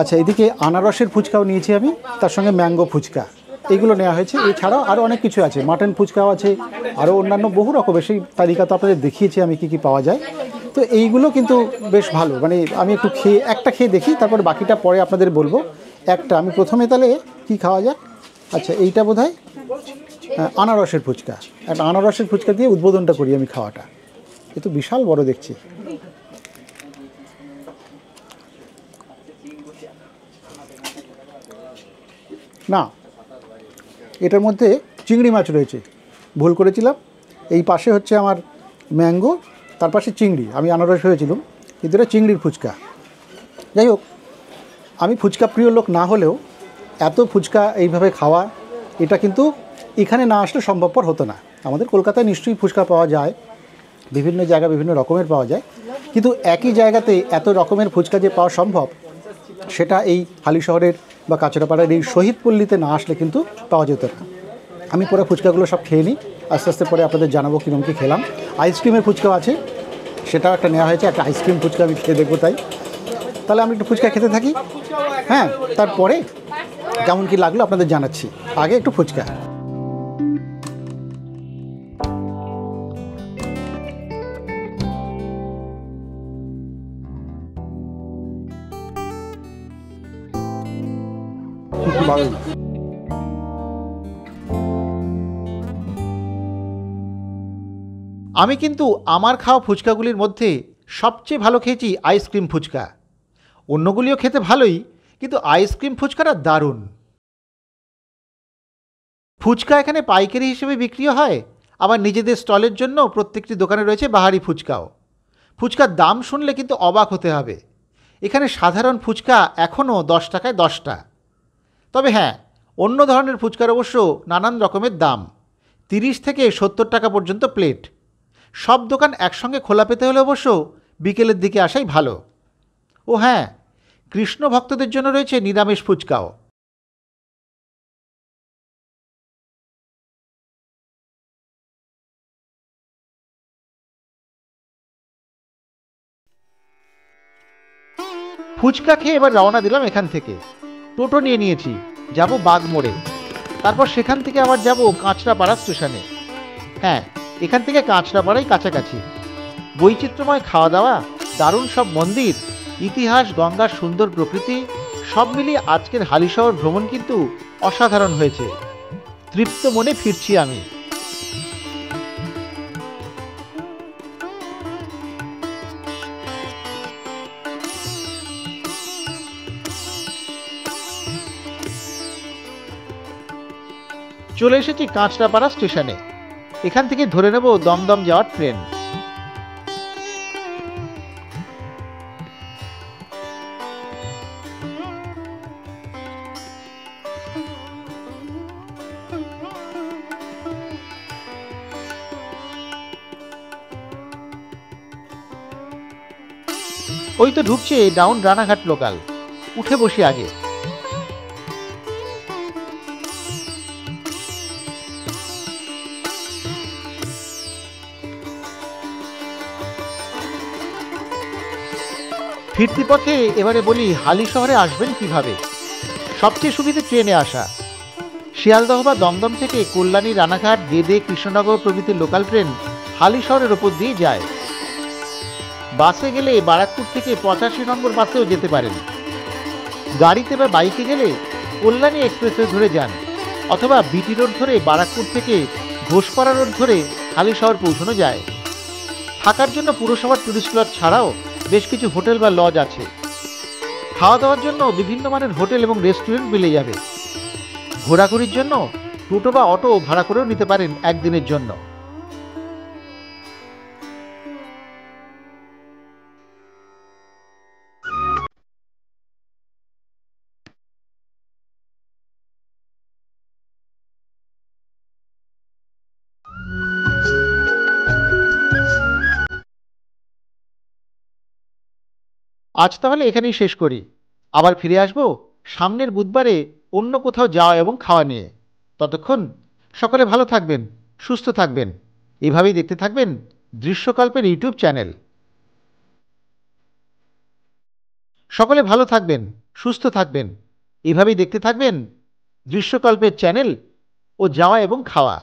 আচ্ছা এদিকে আনারসের ফুচকাও নিয়েছি আমি, তার সঙ্গে ম্যাঙ্গো ফুচকা, এইগুলো নেওয়া হয়েছে। এছাড়াও আরও অনেক কিছু আছে, মাটন ফুচকাও আছে, আরও অন্যান্য বহু রকমের, সেই তালিকা তো আপনাদের দেখিয়েছি আমি কী কী পাওয়া যায়। তো এইগুলো কিন্তু বেশ ভালো, মানে আমি একটু একটা খেয়ে দেখি, তারপর বাকিটা পরে আপনাদের বলবো। একটা আমি প্রথমে তাহলে কি খাওয়া যাক, আচ্ছা এইটা বোধহয় আনারসের ফুচকা, একটা আনারসের ফুচকা দিয়ে উদ্বোধনটা করি আমি খাওয়াটা। এ তো বিশাল বড় দেখছি। না, এটার মধ্যে চিংড়ি মাছ রয়েছে, ভুল করেছিলাম। এই পাশে হচ্ছে আমার ম্যাঙ্গো, তার পাশে চিংড়ি, আমি আনারস হয়েছিলাম, কিন্তু এটা চিংড়ির ফুচকা। যাই হোক, আমি ফুচকা প্রিয় লোক না হলেও এত ফুচকা এইভাবে খাওয়া, এটা কিন্তু এখানে না আসলে সম্ভবপর হতো না। আমাদের কলকাতায় নিশ্চয়ই ফুচকা পাওয়া যায়, বিভিন্ন জায়গায় বিভিন্ন রকমের পাওয়া যায়, কিন্তু একই জায়গাতে এত রকমের ফুচকা যে পাওয়া সম্ভব, সেটা এই হালিশহরের বা কাঁচরাপাড়ার এই শহীদপল্লীতে না আসলে কিন্তু পাওয়া যেত না। আমি পরে ফুচকাগুলো সব খেয়ে নিই, আস্তে আস্তে পরে আপনাদের জানাবো কীরকম কী খেলাম। আইসক্রিমের ফুচকাও আছে, সেটাও একটা নেওয়া হয়েছে, একটা আইসক্রিম ফুচকা আমি খেয়ে দেখবো। তাহলে আমি একটু ফুচকা খেতে থাকি, হ্যাঁ, তারপরে কেমন কী লাগলো আপনাদের জানাচ্ছি। আগে একটু ফুচকা। আমি কিন্তু আমার খাওয়া ফুচকাগুলির মধ্যে সবচেয়ে ভালো খেয়েছি আইসক্রিম ফুচকা। অন্যগুলিও খেতে ভালোই, কিন্তু আইসক্রিম ফুচকাটা দারুণ। ফুচকা এখানে পাইকারি হিসেবে বিক্রিও হয়, আবার নিজেদের স্টলের জন্য প্রত্যেকটি দোকানে রয়েছে বাহারি ফুচকাও। ফুচকার দাম শুনলে কিন্তু অবাক হতে হবে। এখানে সাধারণ ফুচকা এখনও 10 টাকায় 10টা। তবে হ্যাঁ, অন্য ধরনের ফুচকার অবশ্য নানান রকমের দাম, 30 থেকে 70 টাকা পর্যন্ত প্লেট। সব দোকান একসঙ্গে খোলা পেতে হলে অবশ্য বিকেলের দিকে আসাই ভালো। ও হ্যাঁ, কৃষ্ণ ভক্তদের জন্য রয়েছে নিরামিষ ফুচকাও। ফুচকা খেয়ে এবার রওনা দিলাম এখান থেকে। টোটো নিয়ে নিয়েছি, যাব বাগমোড়ে, তারপর সেখান থেকে আবার যাব কাঁচরাপাড়া স্টেশনে। হ্যাঁ, এখান থেকে কাঁচরাপাড়াই কাছাকাছি। বৈচিত্র্যময় খাওয়া দাওয়া, দারুণ সব মন্দির, ইতিহাস, গঙ্গার সুন্দর প্রকৃতি, সব মিলিয়ে আজকের হালিশহর ভ্রমণ কিন্তু অসাধারণ হয়েছে। তৃপ্ত মনে ফিরছি আমি। চলে এসেছি কাঁচরাপাড়া স্টেশনে। এখান থেকে ধরে নেব দমদম যাওয়ার ট্রেন। ওই তো ঢুকছে ডাউন রানাঘাট লোকাল, উঠে বসি আগে। ফিরতি পথে এবারে বলি হালি শহরে আসবেন কিভাবে। সবচেয়ে সুবিধে ট্রেনে আসা। শিয়ালদহ বা দমদম থেকে কল্যাণী, রানাঘাট, গেদে, কৃষ্ণনগর প্রভৃতি লোকাল ট্রেন হালি শহরের ওপর দিয়ে যায়। বাসে গেলে বারাকপুর থেকে 85 নম্বর বাসেও যেতে পারেন। গাড়িতে বা বাইকে গেলে কল্যাণী এক্সপ্রেসওয়ে ধরে যান, অথবা বিটি রোড ধরে বারাকপুর থেকে ঘোষপাড়া রোড ধরে হালি শহর পৌঁছানো যায়। থাকার জন্য পুরসভার টুরিস্ট লজ ছাড়াও বেশ কিছু হোটেল বা লজ আছে। খাওয়া দাওয়ার জন্য বিভিন্ন মানের হোটেল এবং রেস্টুরেন্ট মিলে যাবে। ঘোরাঘুরির জন্য টোটো বা অটো ভাড়া করেও নিতে পারেন একদিনের জন্য। আজ তাহলে এখানেই শেষ করি। আবার ফিরে আসব সামনের বুধবারে অন্য কোথাও যাওয়া এবং খাওয়া নিয়ে। ততক্ষণ সকলে ভালো থাকবেন, সুস্থ থাকবেন। এভাবেই দেখতে থাকবেন দৃশ্যকল্পের ইউটিউব চ্যানেল। সকলে ভালো থাকবেন, সুস্থ থাকবেন। এভাবেই দেখতে থাকবেন দৃশ্যকল্পের চ্যানেল ও যাওয়া এবং খাওয়া।